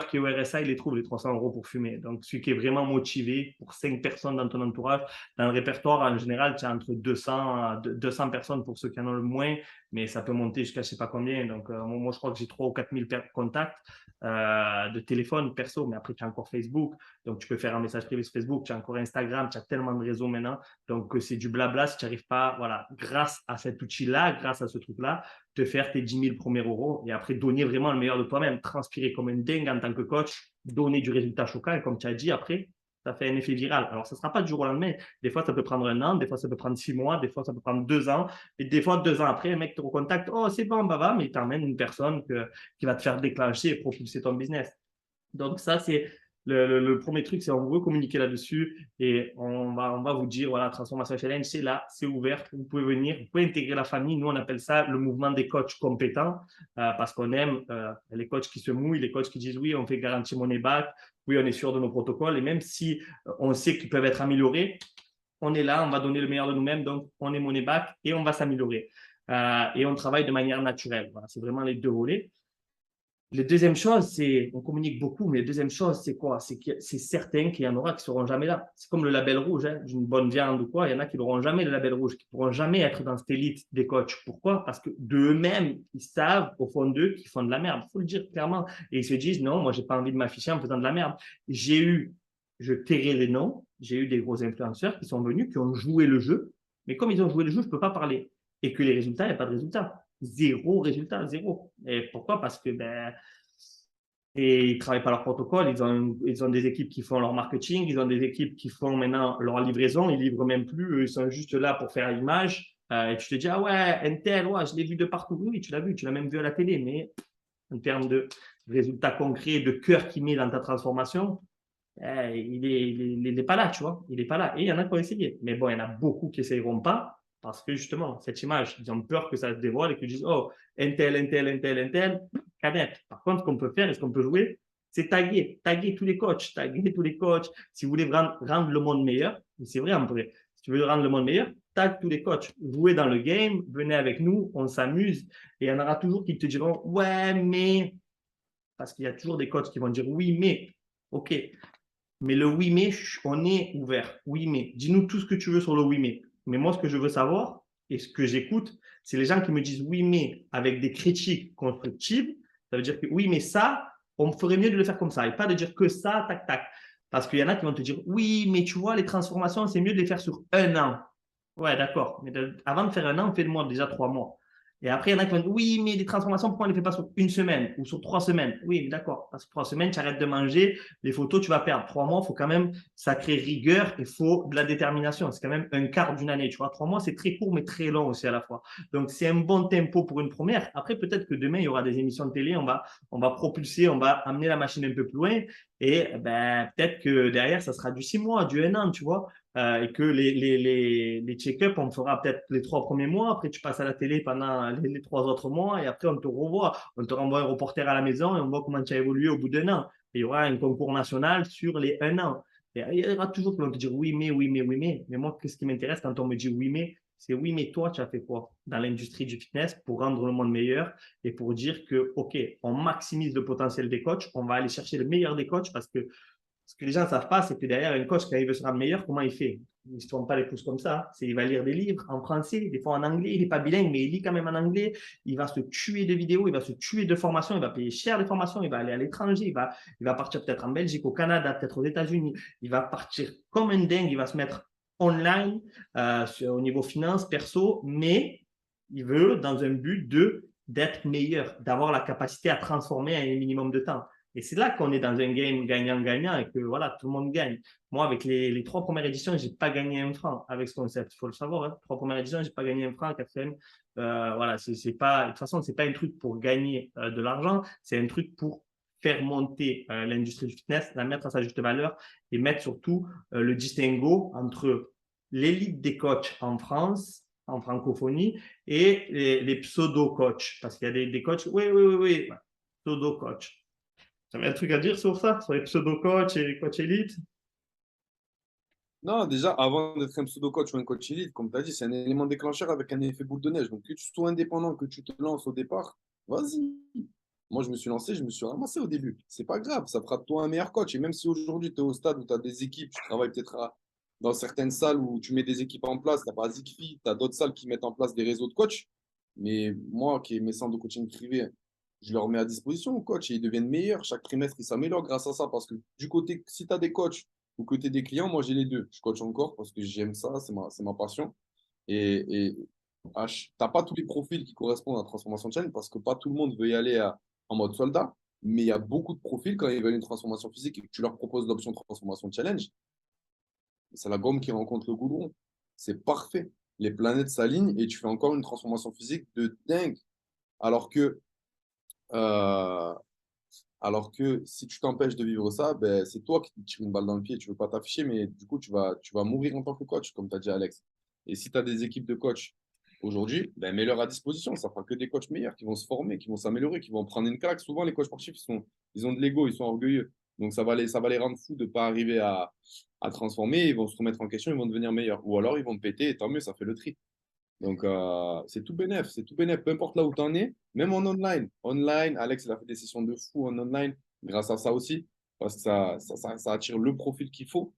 Speaker 1: qui est au RSA, il les trouve les 300 € pour fumer. Donc, celui qui est vraiment motivé pour 5 personnes dans ton entourage, dans le répertoire, en général, tu as entre 200 personnes pour ceux qui en ont le moins, mais ça peut monter jusqu'à je ne sais pas combien. Donc, moi, je crois que j'ai 3 ou 4 000 contacts de téléphone perso, mais après, tu as encore Facebook. Donc, tu peux faire un message privé sur Facebook, tu as encore Instagram, tu as tellement de réseaux maintenant. Donc, c'est du blabla si tu n'arrives pas, voilà, grâce à cet outil-là, grâce à ce truc-là, te faire tes 10 000 premiers euros et après donner vraiment le meilleur de toi-même, transpirer comme un dingue en tant que coach, donner du résultat choquant. Et comme tu as dit, après, ça fait un effet viral. Alors, ça ne sera pas du jour au lendemain. Des fois, ça peut prendre 1 an, des fois, ça peut prendre 6 mois, des fois, ça peut prendre 2 ans. Et des fois, 2 ans après, un mec te recontacte. Oh, c'est bon, bah va, mais il t'emmène une personne qui va te faire déclencher et propulser ton business. Donc, ça, c'est le premier truc, c'est on veut communiquer là-dessus et on va vous dire, voilà, Transformation Challenge, c'est là, c'est ouvert, vous pouvez venir, vous pouvez intégrer la famille. Nous, on appelle ça le mouvement des coachs compétents parce qu'on aime les coachs qui se mouillent, les coachs qui disent oui, on fait garantie money back, oui, on est sûr de nos protocoles et même si on sait qu'ils peuvent être améliorés, on est là, on va donner le meilleur de nous-mêmes, donc on est money back et on va s'améliorer. Et on travaille de manière naturelle. Voilà, c'est vraiment les deux volets. La deuxième chose, c'est, on communique beaucoup, mais la deuxième chose, c'est quoi? C'est que c'est certain qu'il y en aura qui ne seront jamais là. C'est comme le label rouge, hein, d'une bonne viande ou quoi. Il y en a qui n'auront jamais le label rouge, qui ne pourront jamais être dans cette élite des coachs. Pourquoi? Parce que d'eux-mêmes, ils savent au fond d'eux qu'ils font de la merde. Il faut le dire clairement. Et ils se disent, non, moi, j'ai pas envie de m'afficher en faisant de la merde. Je tairai les noms, j'ai eu des gros influenceurs qui sont venus, qui ont joué le jeu. Mais comme ils ont joué le jeu, je ne peux pas parler. Et que les résultats, il n'y a pas de résultats. Zéro résultat, zéro. Et pourquoi? Parce que et ils ne travaillent pas leur protocole, ils ont des équipes qui font leur marketing, ils ont des équipes qui font maintenant leur livraison, ils livrent même plus, ils sont juste là pour faire l'image. Et tu te dis, ah ouais, un tel, ouais, je l'ai vu de partout. Oui, tu l'as vu, tu l'as même vu à la télé, mais en termes de résultats concrets, de cœur qu'il met dans ta transformation, il est pas là, tu vois. Il est pas là. Et il y en a qui ont essayé. Mais bon, il y en a beaucoup qui n'essayeront pas parce que justement, cette image, ils ont peur que ça se dévoile et qu'ils disent, oh, un tel, un tel, un tel, un tel, canette. Par contre, ce qu'on peut faire et ce qu'on peut jouer, c'est taguer tous les coachs, taguer tous les coachs. Si vous voulez rendre le monde meilleur, c'est vrai en vrai, si tu veux rendre le monde meilleur, tag tous les coachs. Jouez dans le game, venez avec nous, on s'amuse. Et il y en aura toujours qui te diront, ouais, mais, parce qu'il y a toujours des coachs qui vont dire, oui, mais, ok, mais le oui, mais, on est ouvert. Oui, mais. Dis-nous tout ce que tu veux sur le oui, mais. Mais moi, ce que je veux savoir et ce que j'écoute, c'est les gens qui me disent oui, mais avec des critiques constructives. Ça veut dire que oui, mais ça, on ferait mieux de le faire comme ça et pas de dire que ça, tac, tac. Parce qu'il y en a qui vont te dire oui, mais tu vois, les transformations, c'est mieux de les faire sur 1 an. Ouais, d'accord. Mais avant de faire 1 an, fais-le-moi déjà 3 mois. Et après, il y en a qui vont dire oui, mais des transformations, pourquoi on ne les fait pas sur 1 semaine ou sur 3 semaines? Oui, mais d'accord. Parce que 3 semaines, tu arrêtes de manger, les photos, tu vas perdre. 3 mois, il faut quand même sacrée rigueur, il faut de la détermination. C'est quand même un quart d'une année. Tu vois, 3 mois, c'est très court, mais très long aussi à la fois. Donc, c'est un bon tempo pour une première. Après, peut-être que demain, il y aura des émissions de télé, on va propulser, on va amener la machine un peu plus loin. Et peut-être que derrière, ça sera du 6 mois, du 1 an, tu vois. Et que les check-ups, on fera peut-être les 3 premiers mois. Après, tu passes à la télé pendant les 3 autres mois. Et après, on te revoit. On te renvoie un reporter à la maison et on voit comment tu as évolué au bout d'1 an. Et il y aura un concours national sur les 1 an. Et il y aura toujours qui vont te dire oui, mais, oui, mais, oui, mais. Mais moi, ce qui m'intéresse quand on me dit oui, mais, c'est oui, mais toi, tu as fait quoi dans l'industrie du fitness pour rendre le monde meilleur et pour dire que, OK, on maximise le potentiel des coachs, on va aller chercher le meilleur des coachs parce que ce que les gens ne savent pas, c'est que derrière un coach, quand il veut se rendre meilleur, comment il fait? Il ne se tourne pas les pouces comme ça. Il va lire des livres en français, des fois en anglais. Il n'est pas bilingue, mais il lit quand même en anglais. Il va se tuer de vidéos, il va se tuer de formations, il va payer cher les formations, il va aller à l'étranger, il va partir peut-être en Belgique, au Canada, peut-être aux États-Unis. Il va partir comme un dingue, il va se mettre online au niveau finance, perso, mais il veut dans un but d'être meilleur, d'avoir la capacité à transformer en un minimum de temps. Et c'est là qu'on est dans un game gagnant-gagnant et que voilà, tout le monde gagne. Moi, avec les 3 premières éditions, je n'ai pas gagné un franc avec ce concept. Il faut le savoir. Hein. 3 premières éditions, je n'ai pas gagné un franc. Quatrième, voilà, c'est pas, de toute façon, ce n'est pas un truc pour gagner de l'argent. C'est un truc pour faire monter l'industrie du fitness, la mettre à sa juste valeur et mettre surtout le distinguo entre l'élite des coachs en France, en francophonie, et les pseudo-coachs. Parce qu'il y a des coachs, oui, oui, oui, oui, pseudo-coachs. Tu avais un truc à dire sur ça, sur les pseudo-coachs et les coachs élites?
Speaker 2: Non, déjà, avant d'être un pseudo-coach ou un coach élite, comme tu as dit, c'est un élément déclencheur avec un effet boule de neige. Donc, que tu sois indépendant, que tu te lances au départ, vas-y. Moi, je me suis lancé, je me suis ramassé au début. C'est pas grave, ça fera de toi un meilleur coach. Et même si aujourd'hui, tu es au stade où tu as des équipes, tu travailles peut-être dans certaines salles où tu mets des équipes en place, tu n'as pas Zigfi, tu as d'autres salles qui mettent en place des réseaux de coachs. Mais moi, qui ai mes centres de coaching privés, je leur mets à disposition aux coachs et ils deviennent meilleurs. Chaque trimestre, ils s'améliorent grâce à ça. Parce que du côté, si tu as des coachs ou que tu es des clients, moi, j'ai les deux. Je coach encore parce que j'aime ça, c'est ma passion. Et tu n'as pas tous les profils qui correspondent à la transformation de chaîne parce que pas tout le monde veut y aller en mode soldat. Mais il y a beaucoup de profils quand ils veulent une transformation physique et que tu leur proposes l'option de transformation de challenge, c'est la gomme qui rencontre le goudron. C'est parfait. Les planètes s'alignent et tu fais encore une transformation physique de dingue. Alors que, euh, alors que si tu t'empêches de vivre ça, ben, c'est toi qui te tires une balle dans le pied. Tu ne veux pas t'afficher, mais du coup, tu vas mourir en tant que coach, comme tu as dit, Alex. Et si tu as des équipes de coachs aujourd'hui, ben, mets-leur à disposition. Ça fera que des coachs meilleurs qui vont se former, qui vont s'améliorer, qui vont prendre une claque. Souvent, les coachs sportifs, ils ont de l'ego, ils sont orgueilleux. Donc, ça va les rendre fous de ne pas arriver à transformer. Ils vont se remettre en question, ils vont devenir meilleurs. Ou alors, ils vont te péter, et tant mieux, ça fait le tri. Donc, c'est tout bénef, c'est tout bénef, peu importe là où tu en es, même en online. Online, Alex, il a fait des sessions de fou en online, grâce à ça aussi, parce que ça attire le profil qu'il faut.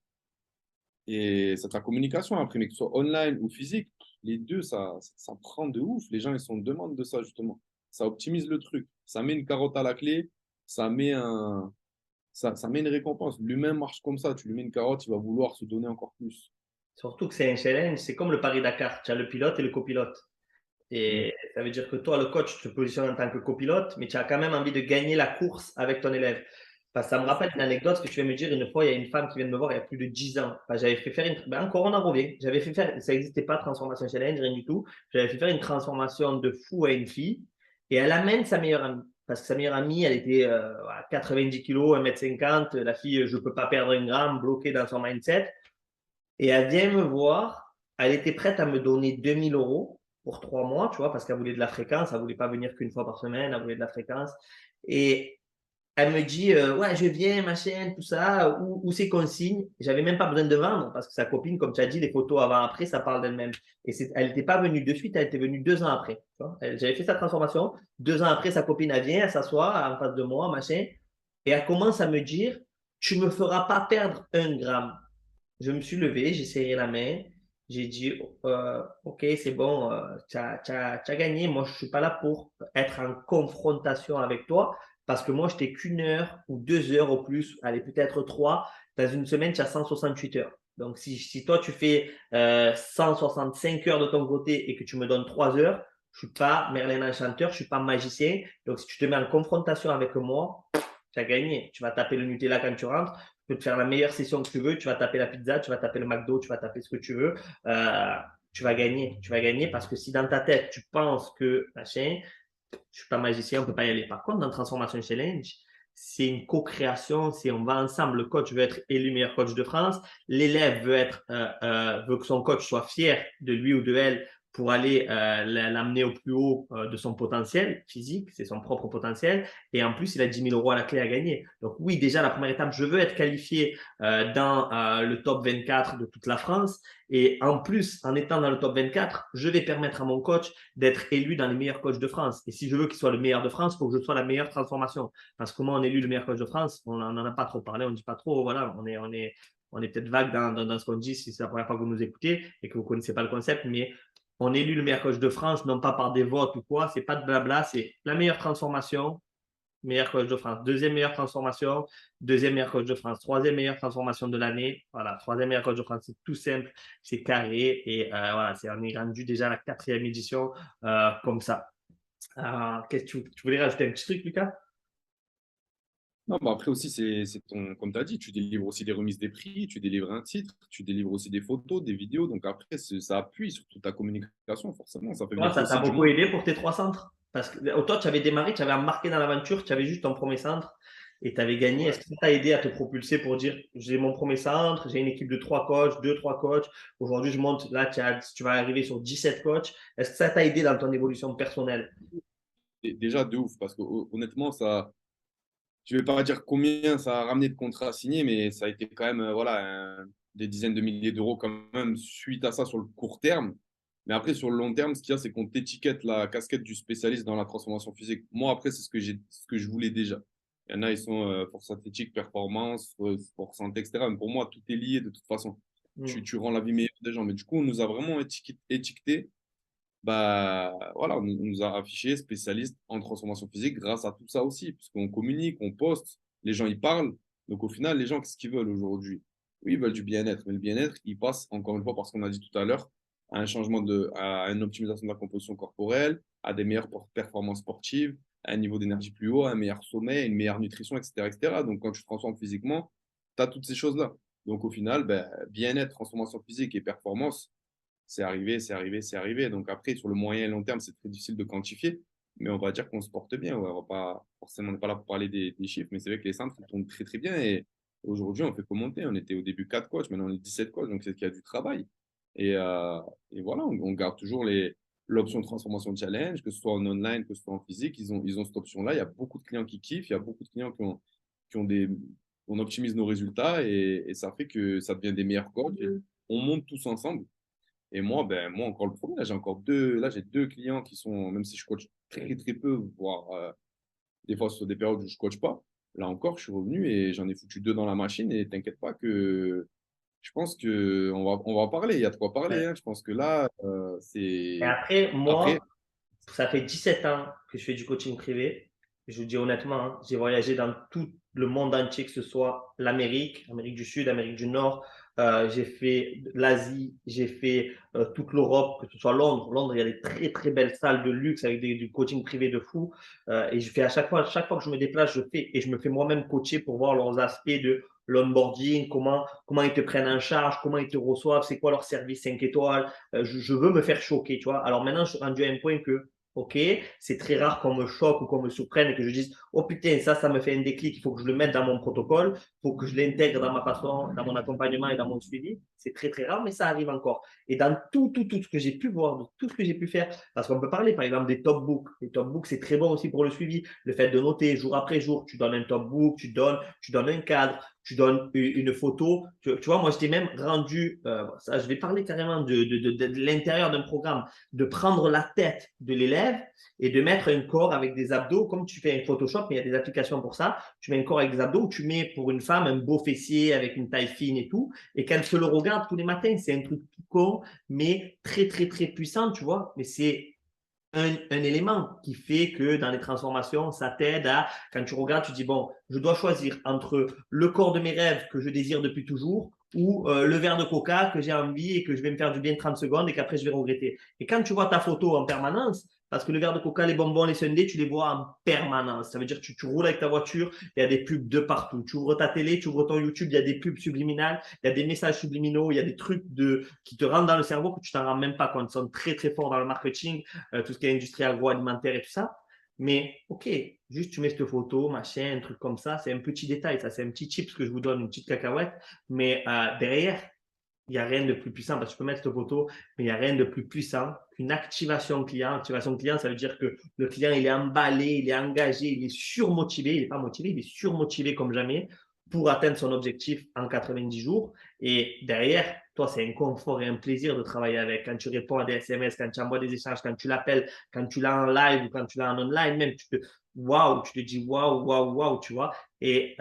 Speaker 2: Et c'est de la communication après, mais que ce soit online ou physique, les deux, ça prend de ouf. Les gens, ils sont en demande de ça, justement. Ça optimise le truc. Ça met une carotte à la clé, ça met une récompense. L'humain marche comme ça. Tu lui mets une carotte, il va vouloir se donner encore plus.
Speaker 1: Surtout que c'est un challenge, c'est comme le Paris-Dakar. Tu as le pilote et le copilote.
Speaker 2: Mm.
Speaker 1: Et ça veut dire que toi, le coach, tu te positionnes en tant que copilote, mais tu as quand même envie de gagner la course avec ton élève. Parce que ça me rappelle une anecdote que tu viens me dire. Une fois, il y a une femme qui vient de me voir il y a plus de 10 ans. Enfin, j'avais fait faire encore on en revient. J'avais fait faire, ça n'existait pas, transformation challenge, rien du tout. J'avais fait faire une transformation de fou à une fille. Et elle amène sa meilleure amie. Parce que sa meilleure amie, elle était à 90 kilos, 1,50 m. La fille, je ne peux pas perdre un gramme, bloquée dans son mindset. Et elle vient me voir, elle était prête à me donner 2 000 € pour 3 mois, tu vois, parce qu'elle voulait de la fréquence, elle voulait pas venir qu'une fois par semaine, elle voulait de la fréquence. Et elle me dit, ouais, je viens, ma chaîne, tout ça, où c'est qu'on signe. J'avais même pas besoin de vendre, parce que sa copine, comme tu as dit, les photos avant-après, ça parle d'elle-même. Et elle n'était pas venue de suite, elle était venue 2 ans après. J'avais fait sa transformation, 2 ans après, sa copine, elle vient, elle s'assoit en face de moi, machin, et elle commence à me dire, tu me feras pas perdre un gramme. Je me suis levé, j'ai serré la main, j'ai dit, OK, c'est bon, tu as gagné. Moi, je ne suis pas là pour être en confrontation avec toi parce que moi, je n'étais qu'une heure ou 2 heures au plus, allez, peut-être trois. Dans une semaine, tu as 168 heures. Donc, si toi, tu fais 165 heures de ton côté et que tu me donnes 3 heures, je ne suis pas Merlin Enchanteur, je ne suis pas magicien. Donc, si tu te mets en confrontation avec moi, tu as gagné. Tu vas taper le Nutella quand tu rentres. Tu peux te faire la meilleure session que tu veux. Tu vas taper la pizza, tu vas taper le McDo, tu vas taper ce que tu veux. Euh, tu vas gagner. Tu vas gagner parce que si dans ta tête, tu penses que machin, je ne suis pas magicien, on ne peut pas y aller. Par contre, dans Transformation Challenge, c'est une co-création, c'est on va ensemble. Le coach veut être élu meilleur coach de France, l'élève veut que son coach soit fier de lui ou de elle pour aller l'amener au plus haut de son potentiel physique, c'est son propre potentiel. Et en plus, il a 10 000 € à la clé à gagner. Donc oui, déjà, la première étape, je veux être qualifié dans le top 24 de toute la France. Et en plus, en étant dans le top 24, je vais permettre à mon coach d'être élu dans les meilleurs coachs de France. Et si je veux qu'il soit le meilleur de France, il faut que je sois la meilleure transformation. Parce que comment on élu le meilleur coach de France, on n'en a pas trop parlé, on ne dit pas trop, voilà, on est peut-être vague dans ce qu'on dit si c'est la première fois que vous nous écoutez et que vous ne connaissez pas le concept, mais on élu le meilleur coach de France, non pas par des votes ou quoi, c'est pas de blabla, c'est la meilleure transformation, meilleur coach de France. Deuxième meilleure transformation, deuxième meilleur coach de France. Troisième meilleure transformation de l'année. Voilà, troisième meilleur coach de France. C'est tout simple, c'est carré. Et voilà, on est rendu déjà à la 4e édition comme ça. Qu'est-ce que tu voulais rajouter un petit truc, Lucas?
Speaker 2: Non, bah après aussi, comme tu as dit, tu délivres aussi des remises des prix, tu délivres un titre, tu délivres aussi des photos, des vidéos. Donc après, ça appuie sur toute ta communication, forcément. Ça fait
Speaker 1: Toi,
Speaker 2: venir
Speaker 1: ça t'a
Speaker 2: aussi du
Speaker 1: beaucoup
Speaker 2: monde.
Speaker 1: aidé pour tes 3 centres? Parce que toi, tu avais démarré, tu avais embarqué dans l'aventure, tu avais juste ton premier centre et tu avais gagné. Est-ce
Speaker 2: Ouais.
Speaker 1: que ça t'a aidé à te propulser pour dire j'ai mon premier centre, j'ai une équipe de 3 coachs, 2, 3 coachs. Aujourd'hui, je monte, là, tu vas arriver sur 17 coachs. Est-ce que ça t'a aidé dans ton évolution personnelle?
Speaker 2: Déjà, de ouf, parce que honnêtement, je ne vais pas dire combien ça a ramené de contrats signés, mais ça a été quand même voilà, des dizaines de milliers d'euros quand même suite à ça sur le court terme. Mais après, sur le long terme, ce qu'il y a, c'est qu'on t'étiquette la casquette du spécialiste dans la transformation physique. Moi, après, c'est ce que je voulais déjà. Il y en a, ils sont force athlétique, performance, force santé, etc. Mais pour moi, tout est lié de toute façon.
Speaker 1: Mm.
Speaker 2: Tu rends la vie meilleure des gens. Mais du coup, on nous a vraiment étiqueté. Bah, voilà, on nous a affiché spécialiste en transformation physique grâce à tout ça aussi, puisqu'on communique, on poste, les gens, ils parlent. Donc, au final, les gens, qu'est-ce qu'ils veulent aujourd'hui? Oui, ils veulent du bien-être, mais le bien-être, il passe, encore une fois, parce qu'on a dit tout à l'heure, à un changement à une optimisation de la composition corporelle, à des meilleures performances sportives, à un niveau d'énergie plus haut, à un meilleur sommeil, une meilleure nutrition, etc., etc. Donc, quand tu te transformes physiquement, tu as toutes ces choses-là. Donc, au final, ben, bien-être, transformation physique et performance, c'est arrivé, c'est arrivé, c'est arrivé. Donc après, sur le moyen et long terme, c'est très difficile de quantifier, mais on va dire qu'on se porte bien. Ouais, on va pas, forcément, on n'est pas là pour parler des chiffres, mais c'est vrai que les centres, ils tournent très, très bien. Et aujourd'hui, on fait que monter. On était au début 4 coachs, maintenant on est 17 coachs, donc c'est qu'il y a du travail. Et, euh, et voilà, on garde toujours l'option de transformation challenge, que ce soit en online, que ce soit en physique. Ils ont cette option-là. Il y a beaucoup de clients qui kiffent, il y a beaucoup de clients qui ont des. On optimise nos résultats et ça fait que ça devient des meilleurs coachs. Et on monte tous ensemble. Et moi, ben, moi encore le premier, là j'ai deux clients qui sont, même si je coach très très peu, voire des fois sur des périodes où je coach pas, là encore, je suis revenu et j'en ai foutu deux dans la machine et t'inquiète pas que je pense que on va en parler, il y a de quoi parler,
Speaker 1: Ouais.
Speaker 2: hein. Je pense que là,
Speaker 1: Et
Speaker 2: c'est...
Speaker 1: après,
Speaker 2: Après,
Speaker 1: moi, ça fait 17 ans que je fais du coaching privé. Je vous dis honnêtement, hein, j'ai voyagé dans tout le monde entier, que ce soit l'Amérique, Amérique du Sud, Amérique du Nord. J'ai fait l'Asie, j'ai fait toute l'Europe, que ce soit Londres. Londres, il y a des très très belles salles de luxe avec du coaching privé de fou. Et je fais chaque fois que je me déplace, je fais et je me fais moi-même coacher pour voir leurs aspects de l'onboarding, comment ils te prennent en charge, comment ils te reçoivent, c'est quoi leur service 5 étoiles. Je veux me faire choquer, tu vois. Alors maintenant, je suis rendu à un point que ok, c'est très rare qu'on me choque ou qu'on me surprenne et que je dise, oh putain, ça me fait un déclic, il faut que je le mette dans mon protocole, il faut que je l'intègre dans ma façon, dans mon accompagnement et dans mon suivi. C'est très, très rare, mais ça arrive encore. Et dans tout ce que j'ai pu voir, tout ce que j'ai pu faire, parce qu'on peut parler par exemple des top books. Les top books, c'est très bon aussi pour le suivi. Le fait de noter jour après jour, tu donnes un top book, tu donnes un cadre, tu donnes une photo. Tu vois, moi, je t'ai même rendu, ça, je vais parler carrément de l'intérieur d'un programme, de prendre la tête de l'élève et de mettre un corps avec des abdos, comme tu fais un Photoshop, mais il y a des applications pour ça. Tu mets un corps avec des abdos, tu mets pour une femme un beau fessier avec une taille fine et tout, et qu'elle se le regarde tous les matins. C'est un truc tout con, mais très, très, très puissant, tu vois. Mais c'est un élément qui fait que dans les transformations, ça t'aide à, quand tu regardes, tu dis, bon, je dois choisir entre le corps de mes rêves que je désire depuis toujours ou le verre de coca que j'ai envie et que je vais me faire du bien 30 secondes et qu'après je vais regretter. Et quand tu vois ta photo en permanence, parce que le verre de coca, les bonbons, les sundaes, tu les vois en permanence. Ça veut dire que tu roules avec ta voiture, il y a des pubs de partout. Tu ouvres ta télé, tu ouvres ton YouTube, il y a des pubs subliminales, il y a des messages subliminaux, il y a des trucs qui te rentrent dans le cerveau que tu t'en rends même pas compte. Ils sont très, très forts dans le marketing, tout ce qui est industrie agroalimentaire et tout ça. Mais ok, juste tu mets cette photo, machin, un truc comme ça, c'est un petit détail, ça c'est un petit chip que je vous donne, une petite cacahuète, mais derrière, il n'y a rien de plus puissant, parce que tu peux mettre cette photo, mais il n'y a rien de plus puissant qu'une activation client. Activation client, ça veut dire que le client, il est emballé, il est engagé, il est surmotivé, il n'est pas motivé, il est surmotivé comme jamais pour atteindre son objectif en 90 jours. Et derrière, toi, c'est un confort et un plaisir de travailler avec. Quand tu réponds à des SMS, quand tu envoies des échanges, quand tu l'appelles, quand tu l'as en live ou quand tu l'as en online, même, waouh, tu te dis waouh, waouh, waouh, tu vois. Et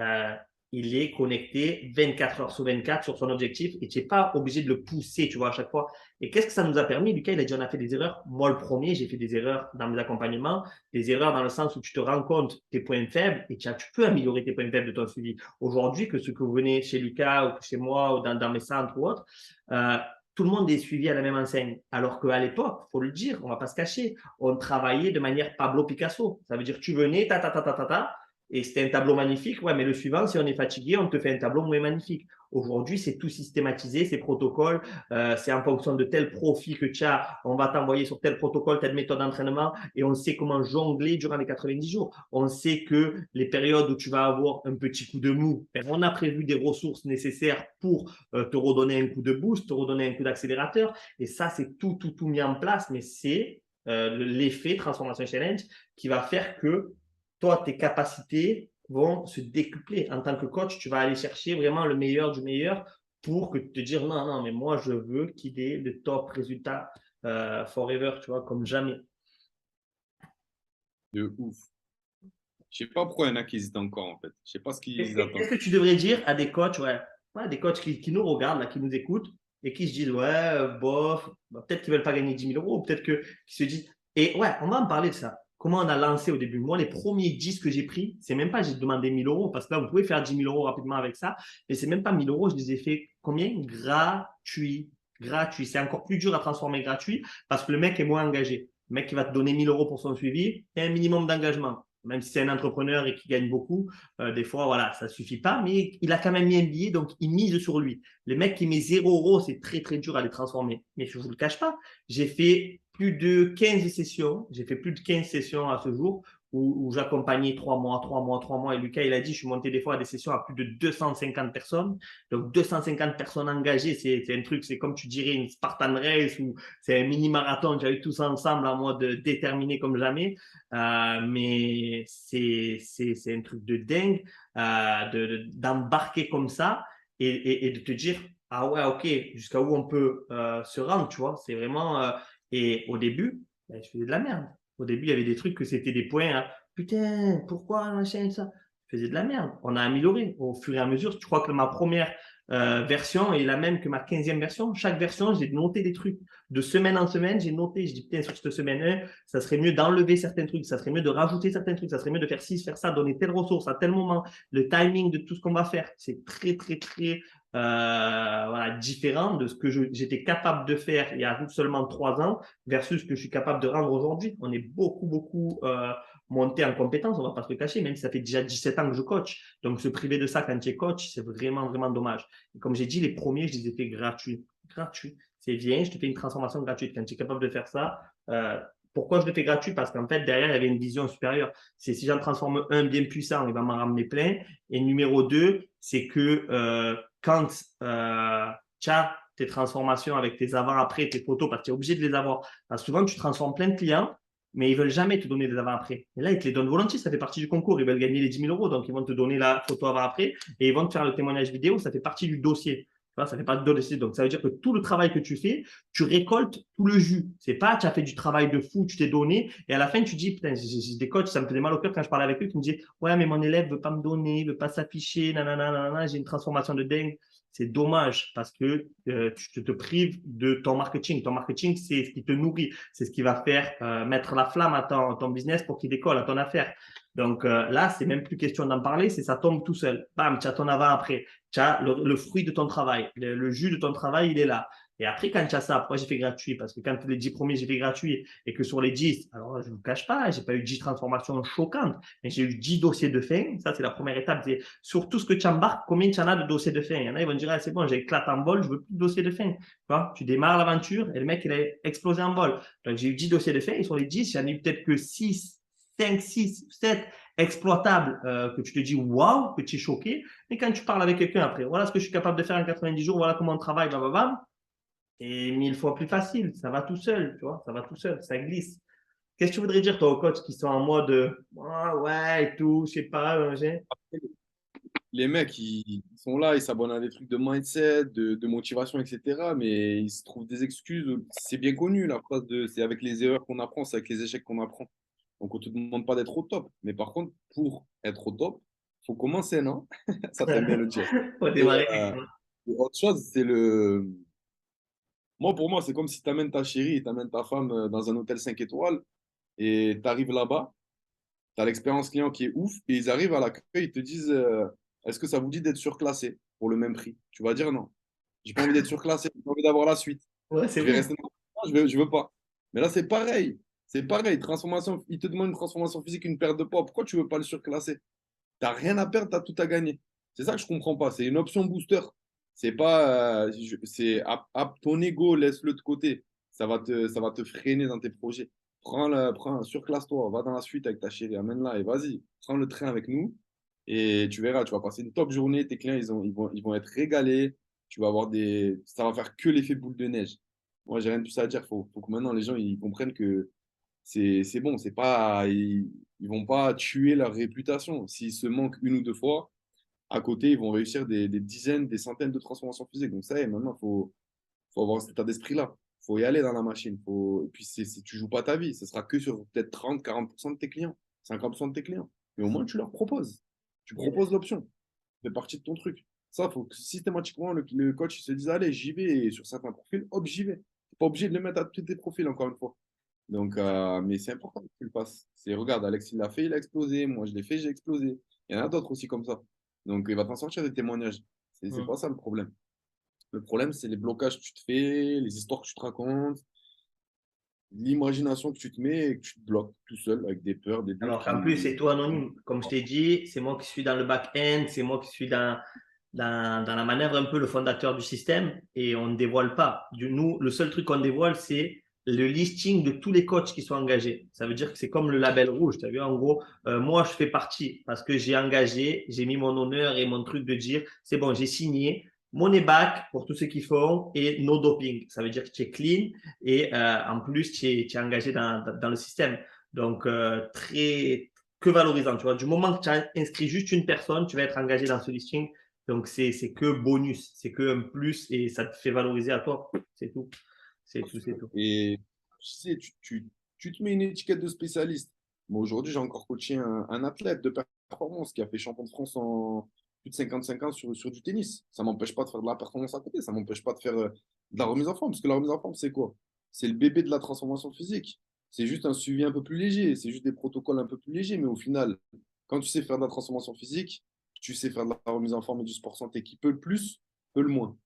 Speaker 1: il est connecté 24 heures sur 24 sur son objectif et tu n'es pas obligé de le pousser, tu vois, à chaque fois. Et qu'est-ce que ça nous a permis? Lucas, il a dit on a fait des erreurs. Moi, le premier, j'ai fait des erreurs dans mes accompagnements, des erreurs dans le sens où tu te rends compte tes points faibles et tu peux améliorer tes points faibles de ton suivi. Aujourd'hui, que ce que vous venez chez Lucas ou chez moi ou dans mes centres ou autres, euh, tout le monde est suivi à la même enseigne. Alors qu'à l'époque, il faut le dire, on ne va pas se cacher, on travaillait de manière Pablo Picasso. Ça veut dire tu venais, et c'était un tableau magnifique. Ouais, mais le suivant, si on est fatigué, on te fait un tableau moins magnifique. Aujourd'hui, c'est tout systématisé, ces protocoles. C'est en fonction de tel profil que tu as. On va t'envoyer sur tel protocole, telle méthode d'entraînement et on sait comment jongler durant les 90 jours. On sait que les périodes où tu vas avoir un petit coup de mou, on a prévu des ressources nécessaires pour te redonner un coup de boost, te redonner un coup d'accélérateur. Et ça, c'est tout mis en place, mais c'est l'effet Transformation Challenge qui va faire que toi, tes capacités vont se décupler. En tant que coach, tu vas aller chercher vraiment le meilleur du meilleur pour que te dire non, non, mais moi, je veux qu'il ait le top résultat forever, tu vois, comme jamais.
Speaker 2: De ouf. Je sais pas pourquoi il y en a qui hésitent encore, en fait. Je sais pas ce qu'ils
Speaker 1: Qu'est-ce
Speaker 2: attendent.
Speaker 1: que tu devrais dire à des coachs, ouais, des coachs qui nous regardent, là, qui nous écoutent et qui se disent, ouais, bof, bah, peut-être qu'ils veulent pas gagner 10 000 euros, ou peut-être qu'ils se disent, et ouais, on va en parler de ça. Comment on a lancé au début? Moi, les premiers 10 que j'ai pris, c'est même pas, j'ai demandé 1 000 euros, parce que là, vous pouvez faire 10 000 euros rapidement avec ça, mais c'est même pas 1 000 euros, je les ai fait combien? Gratuit. Gratuit. C'est encore plus dur à transformer gratuit parce que le mec est moins engagé. Le mec qui va te donner 1 000 euros pour son suivi, il y a un minimum d'engagement. Même si c'est un entrepreneur et qui gagne beaucoup, des fois, voilà, ça suffit pas, mais il a quand même mis un billet, donc il mise sur lui. Les mecs qui met 0 euros, c'est très, très dur à les transformer. Mais je ne vous le cache pas, j'ai fait plus de 15 sessions, j'ai fait plus de 15 sessions à ce jour où j'accompagnais 3 mois, 3 mois, 3 mois. Et Lucas, il a dit, je suis monté des fois à des sessions à plus de 250 personnes. Donc, 250 personnes engagées, c'est un truc, c'est comme tu dirais une Spartan Race ou c'est un mini-marathon. J'avais tous ensemble en mode déterminé comme jamais. Mais c'est un truc de dingue d'embarquer comme ça et de te dire, ah ouais, ok, jusqu'à où on peut se rendre, tu vois. C'est vraiment. Et au début, ben, je faisais de la merde. Au début, il y avait des trucs que c'était des points. Hein. Putain, pourquoi machin, ça? Je faisais de la merde. On a amélioré au fur et à mesure. Je crois que ma première version est la même que ma 15e version. Chaque version, j'ai noté des trucs. De semaine en semaine, j'ai noté. Je dis, putain, sur cette semaine 1, ça serait mieux d'enlever certains trucs, ça serait mieux de rajouter certains trucs, ça serait mieux de faire ci, faire ça, donner telle ressource à tel moment, le timing de tout ce qu'on va faire. C'est très, très, très voilà, différent de ce que j'étais capable de faire il y a seulement 3 ans versus ce que je suis capable de rendre aujourd'hui. On est beaucoup, beaucoup monté en compétences, on ne va pas se le cacher, même si ça fait déjà 17 ans que je coach. Donc, se priver de ça quand tu es coach, c'est vraiment, vraiment dommage. Et comme j'ai dit, les premiers, je les ai fait gratuits. Gratuits. C'est bien, je te fais une transformation gratuite. Quand tu es capable de faire ça, pourquoi je le fais gratuit? Parce qu'en fait, derrière, il y avait une vision supérieure. C'est si j'en transforme un bien puissant, il va m'en ramener plein. Et numéro 2, c'est que quand tu as tes transformations avec tes avant-après, tes photos, parce que tu es obligé de les avoir. Parce que souvent, tu transformes plein de clients, mais ils ne veulent jamais te donner des avant-après. Et là, ils te les donnent volontiers, ça fait partie du concours. Ils veulent gagner les 10 000 euros, donc ils vont te donner la photo avant-après et ils vont te faire le témoignage vidéo, ça fait partie du dossier. Ça fait pas de dossier. Donc, ça veut dire que tout le travail que tu fais, tu récoltes tout le jus. C'est pas, tu as fait du travail de fou, tu t'es donné, et à la fin, tu dis, putain, j'ai des coachs, ça me faisait mal au cœur quand je parlais avec eux, qui me disaient, ouais, mais mon élève veut pas me donner, veut pas s'afficher, nanana, nanana, j'ai une transformation de dingue. C'est dommage parce que tu te prives de ton marketing. Ton marketing, c'est ce qui te nourrit, c'est ce qui va faire mettre la flamme à ton business pour qu'il décolle, à ton affaire. Donc là, c'est même plus question d'en parler, c'est ça tombe tout seul. Bam, tu as ton avant après. Tu as le fruit de ton travail. Le jus de ton travail, il est là. Et après, quand tu as ça, pourquoi j'ai fait gratuit? Parce que quand les 10 premiers, j'ai fait gratuit et que sur les 10, alors je ne vous cache pas, j'ai pas eu 10 transformations choquantes, mais j'ai eu 10 dossiers de fin. Ça, c'est la première étape. C'est sur tout ce que tu embarques, combien tu en as de dossiers de fin? Il y en a, ils vont dire, ah, c'est bon, j'éclate en vol, je veux plus de dossiers de fin. Tu démarres l'aventure et le mec, il a explosé en vol. Donc, j'ai eu 10 dossiers de fin et sur les 10, j'en ai eu peut-être que 6, 5, 6, 7 exploitables que tu te dis waouh, que tu es choqué. Mais quand tu parles avec quelqu'un après, voilà ce que je suis capable de faire en 90 jours, voilà comment on travaille, blablabla, et 1000 fois plus facile. Ça va tout seul, tu vois, ça va tout seul, ça glisse. Qu'est-ce que tu voudrais dire, toi, aux coachs qui sont en mode ah, ouais et tout, je sais pas, j'ai.
Speaker 2: Les mecs, ils sont là, ils s'abonnent à des trucs de mindset, de motivation, etc. Mais ils se trouvent des excuses. C'est bien connu, la phrase de c'est avec les erreurs qu'on apprend, c'est avec les échecs qu'on apprend. Donc, on ne te demande pas d'être au top. Mais par contre, pour être au top, il faut commencer, non? Ça, t'aime bien le dire.
Speaker 1: Faut
Speaker 2: Et,
Speaker 1: démarrer.
Speaker 2: et autre chose, c'est le. Moi, pour moi, c'est comme si tu amènes ta chérie et tu amènes ta femme dans un hôtel 5 étoiles et tu arrives là-bas, tu as l'expérience client qui est ouf et ils arrivent à l'accueil, ils te disent est-ce que ça vous dit d'être surclassé pour le même prix? Tu vas dire non. J'ai pas envie d'être surclassé, j'ai envie d'avoir la suite.
Speaker 1: Ouais, c'est
Speaker 2: Je vais
Speaker 1: vrai.
Speaker 2: rester dans je veux pas. Mais là, c'est pareil. C'est pareil. Transformation, il te demande une transformation physique, une perte de poids. Pourquoi tu veux pas le surclasser? T'as rien à perdre, t'as tout à gagner. C'est ça que je comprends pas. C'est une option booster. C'est pas, c'est ton ego, laisse-le de côté. Ça va te freiner dans tes projets. Surclasse-toi, va dans la suite avec ta chérie, amène-la et vas-y, prends le train avec nous et tu verras, tu vas passer une top journée. Tes clients, ils vont être régalés. Ça va faire que l'effet boule de neige. Moi, j'ai rien de plus à dire. Faut que maintenant les gens ils comprennent que c'est bon, c'est pas, ils vont pas tuer leur réputation. S'ils se manquent une ou deux fois, à côté, ils vont réussir des dizaines, des centaines de transformations physiques. Donc ça y est, maintenant, faut avoir cet état d'esprit-là. faut y aller dans la machine. Et puis, tu joues pas ta vie. Ce sera que sur peut-être 30-40% de tes clients, 50% de tes clients. Mais au moins, tu leur proposes. Tu proposes l'option. Ça fait partie de ton truc. Ça, faut que systématiquement, le coach il se dise, allez, j'y vais. Et sur certains profils, hop, j'y vais. Tu n'es pas obligé de le mettre à tous tes profils, encore une fois. Donc, mais c'est important que tu le fasses. Regarde, Alex, il l'a fait, il a explosé. Moi, je l'ai fait, j'ai explosé. Il y en a d'autres aussi comme ça. Donc, il va t'en sortir des témoignages. C'est
Speaker 1: Mm.
Speaker 2: pas ça le problème. Le problème, c'est les blocages que tu te fais, les histoires que tu te racontes, l'imagination que tu te mets et que tu te bloques tout seul avec des peurs, des doutes
Speaker 1: Alors qu'en plus,
Speaker 2: qui.
Speaker 1: c'est tout anonyme. Comme je t'ai dit, c'est moi qui suis dans le back-end, c'est moi qui suis dans la manœuvre un peu le fondateur du système et on ne dévoile pas. Nous, le seul truc qu'on dévoile, c'est le listing de tous les coachs qui sont engagés. Ça veut dire que c'est comme le label rouge. Tu as vu, en gros, moi, je fais partie parce que j'ai engagé, j'ai mis mon honneur et mon truc de dire, c'est bon, j'ai signé. Money back pour tous ceux qui font et no doping. Ça veut dire que tu es clean et en plus, tu es engagé dans le système. Donc, très que valorisant. Tu vois, du moment que tu as inscrit juste une personne, tu vas être engagé dans ce listing. Donc, c'est que bonus, c'est que un plus et ça te fait valoriser à toi. C'est tout. C'est tout, c'est tout.
Speaker 2: Et tu sais, tu te mets une étiquette de spécialiste. Moi, aujourd'hui, j'ai encore coaché un athlète de performance qui a fait champion de France en plus de 55 ans sur du tennis. Ça ne m'empêche pas de faire de la performance à côté. Ça ne m'empêche pas de faire de la remise en forme. Parce que la remise en forme, c'est quoi? C'est le bébé de la transformation physique. C'est juste un suivi un peu plus léger. C'est juste des protocoles un peu plus légers. Mais au final, quand tu sais faire de la transformation physique, tu sais faire de la remise en forme et du sport santé qui peut le plus, peut le moins.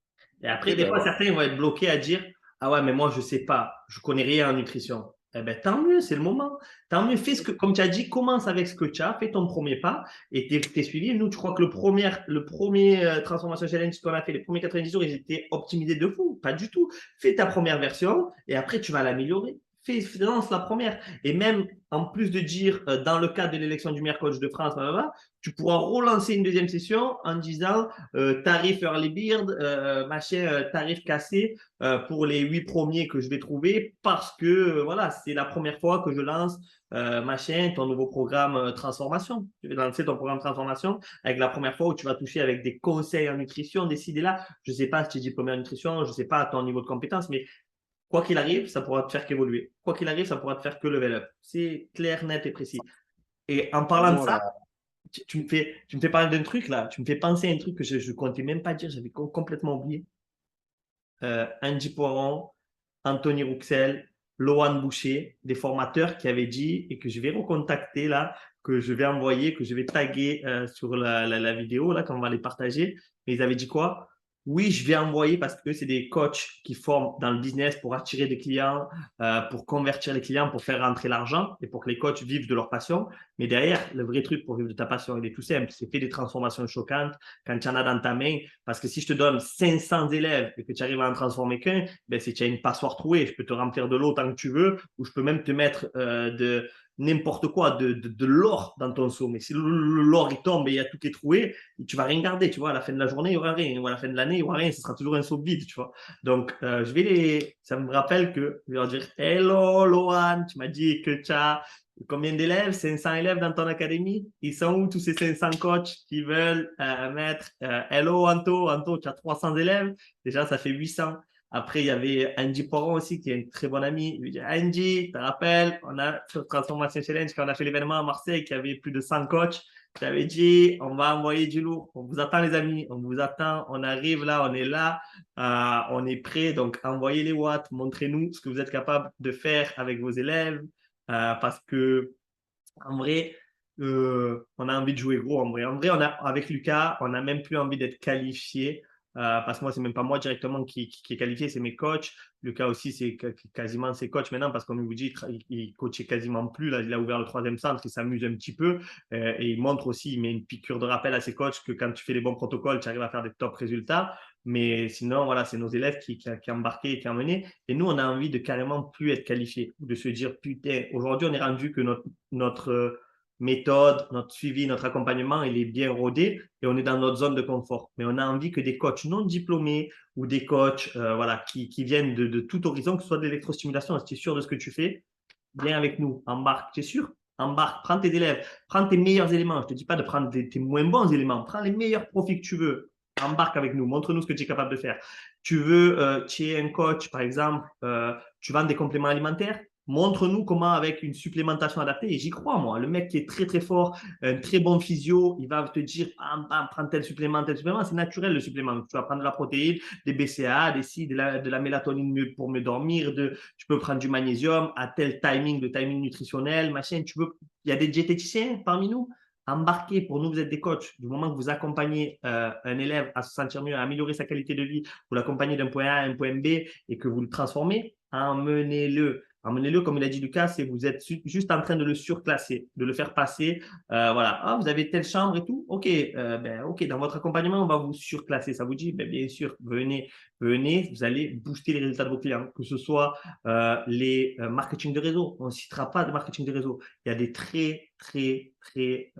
Speaker 1: Et après,
Speaker 2: Après,
Speaker 1: des
Speaker 2: ben
Speaker 1: fois,
Speaker 2: voilà.
Speaker 1: certains vont être bloqués à dire, ah ouais, mais moi, je sais pas, je connais rien en nutrition. Eh ben, tant mieux, c'est le moment. Tant mieux, fais ce que, comme tu as dit, commence avec ce que tu as, fais ton premier pas et t'es suivi. Nous, tu crois que le premier Transformation Challenge qu'on a fait, les premiers 90 jours, ils étaient optimisés de fou. Pas du tout. Fais ta première version et après, tu vas l'améliorer. Lance la première. Et même, en plus de dire, dans le cadre de l'élection du meilleur coach de France, blablabla, tu pourras relancer une deuxième session en disant, tarif early bird, machin, tarif cassé pour les 8 premiers que je vais trouver parce que voilà, c'est la première fois que je lance machin, ton nouveau programme transformation. Je vais lancer ton programme transformation avec la première fois où tu vas toucher avec des conseils en nutrition, décider là. Je ne sais pas si tu es diplômé en nutrition, je ne sais pas ton niveau de compétence, mais quoi qu'il arrive, ça pourra te faire qu'évoluer. Quoi qu'il arrive, ça pourra te faire que level up. C'est clair, net et précis. Et en parlant de
Speaker 2: Moi,
Speaker 1: ça,
Speaker 2: là,
Speaker 1: tu me fais parler d'un truc là, tu me fais penser à un truc que je ne comptais même pas dire, j'avais complètement oublié. Andy Poiron, Anthony Rouxel, Lohan Boucher, des formateurs qui avaient dit et que je vais recontacter là, que je vais envoyer, que je vais taguer sur la vidéo là, quand on va les partager. Mais ils avaient dit quoi? Oui, je vais envoyer parce que c'est des coachs qui forment dans le business pour attirer des clients, pour convertir les clients, pour faire rentrer l'argent et pour que les coachs vivent de leur passion. Mais derrière, le vrai truc pour vivre de ta passion, il est tout simple. C'est faire des transformations choquantes quand tu en as dans ta main. Parce que si je te donne 500 élèves et que tu arrives à en transformer qu'un, ben, c'est tu as une passoire trouée. Je peux te remplir de l'eau tant que tu veux ou je peux même te mettre de n'importe quoi, de l'or dans ton seau. Mais si l'or il tombe et il y a tout qui est troué, tu vas rien garder. Tu vois, à la fin de la journée, il n'y aura rien. Ou à la fin de l'année, il n'y aura rien. Ce sera toujours un seau vide. Tu vois. Donc, ça me rappelle que je vais leur dire hello, Lohan, tu m'as dit que tu as combien d'élèves? 500 élèves dans ton académie? Ils sont où tous ces 500 coachs qui veulent mettre hello Anto, Anto, tu as 300 élèves? Déjà, ça fait 800. Après, il y avait Andy Poron aussi, qui est une très bonne amie. Il lui dit, Andy, tu te rappelles, on a sur Transformation Challenge, quand on a fait l'événement à Marseille, qui avait plus de 100 coachs. J'avais dit, on va envoyer du lourd. On vous attend, les amis. On vous attend. On arrive là, on est là. On est prêt. Donc, envoyez les watts. Montrez-nous ce que vous êtes capable de faire avec vos élèves. Parce que, en vrai, on a envie de jouer gros. En vrai avec Lucas, on n'a même plus envie d'être qualifié. Parce que moi, c'est même pas moi directement qui est qualifié, c'est mes coachs. Lucas aussi, c'est quasiment ses coachs maintenant parce qu'on vous dit il coachait quasiment plus. Là, il a ouvert le troisième centre, il s'amuse un petit peu. Et il montre aussi, il met une piqûre de rappel à ses coachs que quand tu fais les bons protocoles, tu arrives à faire des top résultats. Mais sinon, voilà, c'est nos élèves qui embarqué et qui emmené. Et nous, on a envie de carrément plus être qualifiés, de se dire, putain, aujourd'hui, on est rendu que notre méthode, notre suivi, notre accompagnement, il est bien rodé et on est dans notre zone de confort. Mais on a envie que des coachs non diplômés ou des coachs voilà, qui viennent de tout horizon, que ce soit de l'électrostimulation, si tu es sûr de ce que tu fais, viens avec nous, embarque, tu es sûr? Embarque, prends tes élèves, prends tes meilleurs éléments. Je ne te dis pas de prendre tes moins bons éléments, prends les meilleurs profits que tu veux. embarque avec nous, montre-nous ce que tu es capable de faire. Tu veux, tu es un coach, par exemple, tu vends des compléments alimentaires, montre-nous comment avec une supplémentation adaptée. Et j'y crois, moi. Le mec qui est très, très fort, un très bon physio, il va te dire, bam, bam, prends tel supplément, tel supplément. C'est naturel, le supplément. Tu vas prendre de la protéine, des BCA, des C, de la mélatonine pour mieux dormir, tu peux prendre du magnésium à tel timing, le timing nutritionnel, machin. Il y a des diététiciens parmi nous. Embarquez, pour nous, vous êtes des coachs. Du moment que vous accompagnez un élève à se sentir mieux, à améliorer sa qualité de vie, vous l'accompagnez d'un point A à un point B et que vous le transformez, emmenez-le. Emmenez-le, comme il a dit Lucas, c'est vous êtes juste en train de le surclasser, de le faire passer. Voilà, ah, vous avez telle chambre et tout. Ok, ok, dans votre accompagnement, on va vous surclasser. Ça vous dit, bien sûr, venez, vous allez booster les résultats de vos clients, que ce soit les marketing de réseau. On ne citera pas de marketing de réseau. Il y a des très, très, très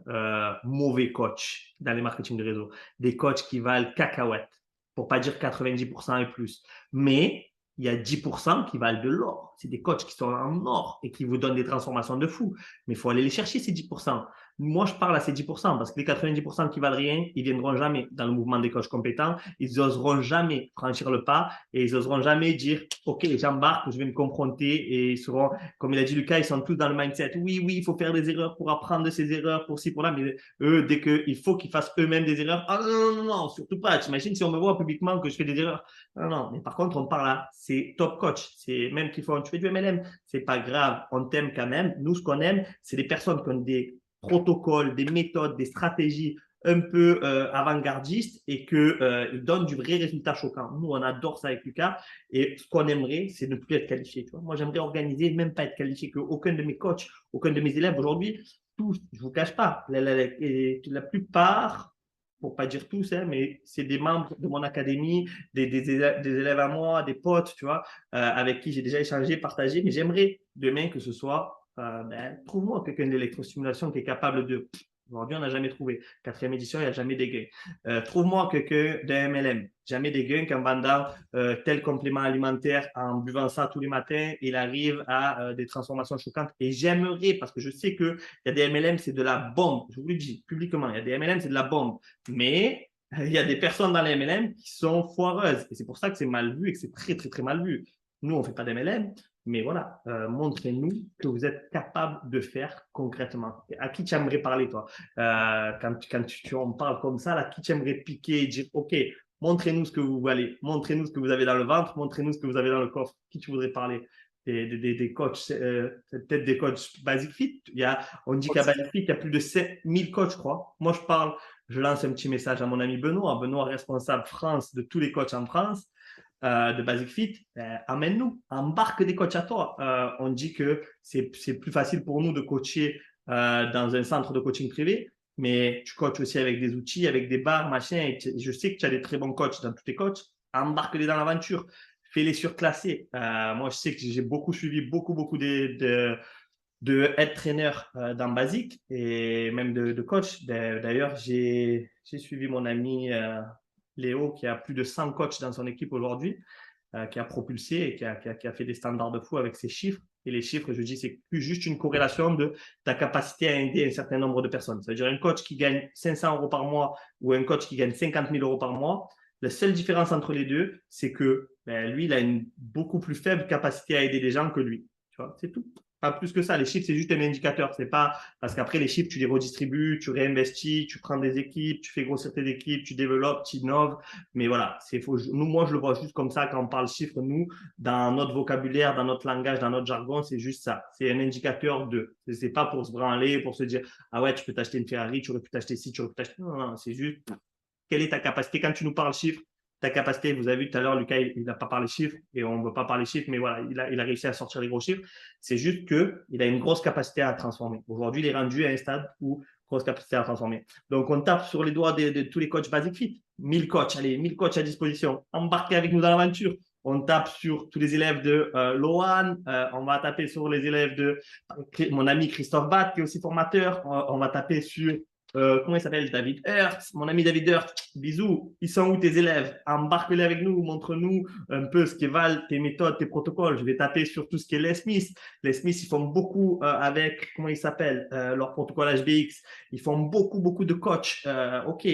Speaker 1: mauvais coachs dans les marketing de réseau. Des coachs qui valent cacahuètes, pour pas dire 90% et plus. Mais il y a 10% qui valent de l'or. C'est des coachs qui sont en or et qui vous donnent des transformations de fou. Mais il faut aller les chercher, ces 10%. Moi, je parle à ces 10% parce que les 90% qui valent rien, ils viendront jamais dans le mouvement des coachs compétents. Ils n'oseront jamais franchir le pas et ils n'oseront jamais dire, OK, j'embarque, je vais me confronter et ils seront, comme il a dit Lucas, ils sont tous dans le mindset. Oui, oui, il faut faire des erreurs pour apprendre de ces erreurs, pour ci, pour là. Mais eux, dès qu'il faut qu'ils fassent eux-mêmes des erreurs, ah non, non, non, surtout pas. T'imagines si on me voit publiquement que je fais des erreurs. Non, non, mais par contre, on parle là, c'est top coach. C'est même qu'ils font, tu fais du MLM, c'est pas grave, on t'aime quand même. Nous, ce qu'on aime, c'est des personnes qui ont des protocoles, des méthodes, des stratégies un peu avant-gardistes et qu'ils donnent du vrai résultat choquant. Nous, on adore ça avec Lucas et ce qu'on aimerait, c'est ne plus être qualifié. Tu vois. Moi, j'aimerais organiser, même pas être qualifié, qu'aucun de mes coachs, aucun de mes élèves aujourd'hui, tous, je ne vous cache pas, la plupart, pour pas dire tous, hein, mais c'est des membres de mon académie, des élèves à moi, des potes, tu vois, avec qui j'ai déjà échangé, partagé, mais j'aimerais demain que ce soit trouve-moi quelqu'un d'électrostimulation qui est capable de. Aujourd'hui, on n'a jamais trouvé. Quatrième édition, il n'y a jamais des gains. Trouve-moi quelqu'un d'un MLM. Jamais des gains qu'en vendant tel complément alimentaire, en buvant ça tous les matins, il arrive à des transformations choquantes. Et j'aimerais, parce que je sais qu'il y a des MLM, c'est de la bombe. Je vous le dis publiquement, il y a des MLM, c'est de la bombe. Mais il y a des personnes dans les MLM qui sont foireuses. Et c'est pour ça que c'est mal vu et que c'est très, très, très mal vu. Nous, on ne fait pas d'MLM, mais voilà, montrez-nous que vous êtes capable de faire concrètement. À qui tu aimerais parler, toi quand on parle comme ça, à qui tu aimerais piquer et dire, OK, montrez-nous ce que vous valez, montrez-nous ce que vous avez dans le ventre, montrez-nous ce que vous avez dans le coffre. Qui tu voudrais parler des coachs, peut-être des coachs Basic Fit. On dit qu'à Basic Fit, il y a plus de 7000 coachs, je crois. Moi, je lance un petit message à mon ami Benoît, responsable France de tous les coachs en France. De Basic Fit, amène-nous, embarque des coachs à toi. On dit que c'est plus facile pour nous de coacher dans un centre de coaching privé, mais tu coaches aussi avec des outils, avec des barres, machin. Et je sais que tu as des très bons coachs dans tous tes coachs. Embarque-les dans l'aventure. Fais-les surclasser. Moi, je sais que j'ai beaucoup suivi beaucoup de head trainer dans Basic et même de coach. D'ailleurs, j'ai suivi mon ami Léo qui a plus de 100 coachs dans son équipe aujourd'hui, qui a propulsé et qui a fait des standards de fou avec ses chiffres. Et les chiffres, je dis, c'est plus juste une corrélation de ta capacité à aider un certain nombre de personnes. C'est-à-dire un coach qui gagne 500 euros par mois ou un coach qui gagne 50 000 euros par mois. La seule différence entre les deux, c'est que lui, il a une beaucoup plus faible capacité à aider des gens que lui. Tu vois, c'est tout. Pas plus que ça. Les chiffres, c'est juste un indicateur. C'est pas parce qu'après, les chiffres, tu les redistribues, tu réinvestis, tu prends des équipes, tu fais grossir tes équipes, tu développes, tu innoves. Mais voilà, c'est faux. Moi, je le vois juste comme ça quand on parle chiffres. Nous, dans notre vocabulaire, dans notre langage, dans notre jargon, c'est juste ça. C'est un indicateur de. C'est pas pour se branler, pour se dire, ah ouais, tu peux t'acheter une Ferrari, tu aurais pu t'acheter ci, tu aurais pu t'acheter. Non, non, c'est juste quelle est ta capacité quand tu nous parles chiffres. Ta capacité, vous avez vu tout à l'heure, Lucas, il n'a pas parlé chiffres et on ne veut pas parler chiffres, mais voilà, il a réussi à sortir les gros chiffres. C'est juste qu'il a une grosse capacité à transformer. Aujourd'hui, il est rendu à un stade où grosse capacité à transformer. Donc, on tape sur les doigts de tous les coachs Basic Fit. 1000 coachs, allez, 1000 coachs à disposition. Embarquez avec nous dans l'aventure. On tape sur tous les élèves de Lohan. On va taper sur les élèves de mon ami Christophe Batt, qui est aussi formateur. On va taper sur comment il s'appelle? David Hurt, mon ami David Hurt, bisous. Ils sont où tes élèves? Embarque-les avec nous, montre-nous un peu ce qu'est valent tes méthodes, tes protocoles. Je vais taper sur tout ce qui est Les Smith. Les Smith, ils font beaucoup avec, comment ils s'appellent, leur protocole HBX. Ils font beaucoup de coachs. OK,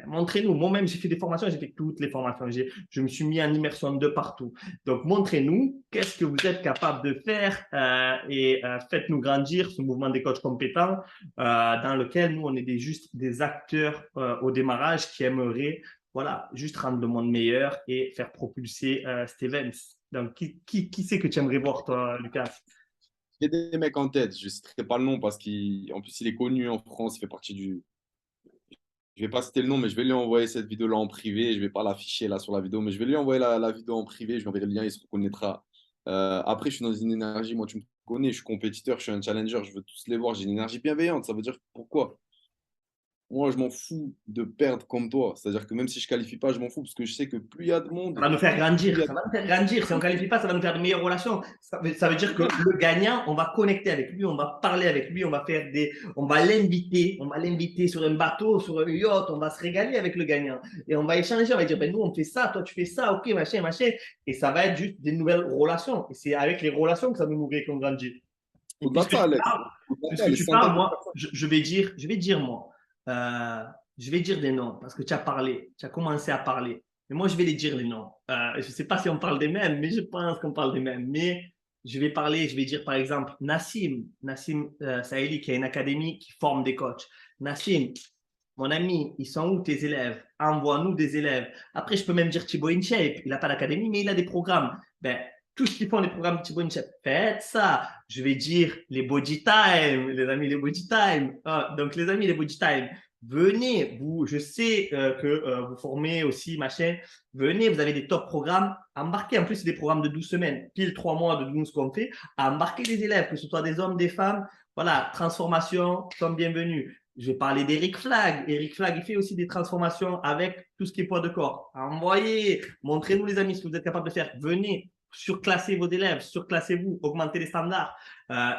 Speaker 1: Montrez-nous. Moi-même, j'ai fait des formations, j'ai fait toutes les formations. Je me suis mis en immersion de partout. Donc, montrez-nous qu'est-ce que vous êtes capable de faire et faites-nous grandir ce mouvement des coachs compétents dans lequel nous, on est juste des acteurs au démarrage qui aimeraient voilà, juste rendre le monde meilleur et faire propulser cet event. Donc, qui c'est que tu aimerais voir, toi, Lucas?
Speaker 2: J'ai des mecs en tête, je ne citerai pas le nom parce qu'en plus il est connu en France, il fait partie du. Je vais pas citer le nom, mais je vais lui envoyer cette vidéo-là en privé. Je ne vais pas l'afficher là sur la vidéo, mais je vais lui envoyer la vidéo en privé. Je lui enverrai le lien, il se reconnaîtra. Après, je suis dans une énergie, moi tu me connais, je suis compétiteur, je suis un challenger, je veux tous les voir. J'ai une énergie bienveillante, ça veut dire pourquoi? Moi, je m'en fous de perdre comme toi. C'est-à-dire que même si je qualifie pas, je m'en fous parce que je sais que plus il y a de
Speaker 1: Ça
Speaker 2: monde,
Speaker 1: va nous faire
Speaker 2: plus il
Speaker 1: grandir.
Speaker 2: y a
Speaker 1: Ça va nous faire grandir. Si on ne qualifie pas, ça va nous faire de meilleures relations. Ça veut dire que le gagnant, on va connecter avec lui, on va parler avec lui, on va l'inviter sur un bateau, sur un yacht, on va se régaler avec le gagnant. Et on va échanger, on va dire, ben, nous, on fait ça, toi, tu fais ça, ok, machin, machin. Et ça va être juste des nouvelles relations. Et c'est avec les relations que ça va nous nourrir qu'on grandit. Et
Speaker 2: au-delà de ça, Alex. Au-delà de ça,
Speaker 1: puisque
Speaker 2: les
Speaker 1: tu parles,
Speaker 2: centaines de
Speaker 1: moi,
Speaker 2: personnes.
Speaker 1: euh, je vais dire des noms parce que tu as parlé, tu as commencé à parler. Mais moi, je vais les dire les noms. Je ne sais pas si on parle des mêmes, mais je pense qu'on parle des mêmes. Mais je vais dire par exemple Nassim Saïli qui a une académie qui forme des coachs. Nassim, mon ami, ils sont où tes élèves? Envoie-nous des élèves. Après, je peux même dire Thibaut InShape. Il n'a pas d'académie, mais il a des programmes. Ben, tous ceux qui font les programmes de Thibaut InShape, faites ça. Je vais dire les body time, les amis, les body time. Ah, donc, les amis, les body time, venez. Je sais que vous formez aussi, machin. Venez, vous avez des top programmes. Embarquez. En plus, c'est des programmes de 12 semaines, pile 3 mois de 12 qu'on fait. Embarquez les élèves, que ce soit des hommes, des femmes. Voilà, transformation, sont bienvenus. Je vais parler d'Eric Flag. Eric Flag, il fait aussi des transformations avec tout ce qui est poids de corps. Envoyez, montrez-nous les amis ce que vous êtes capable de faire. Venez, surclassez vos élèves, surclassez-vous, augmentez les standards.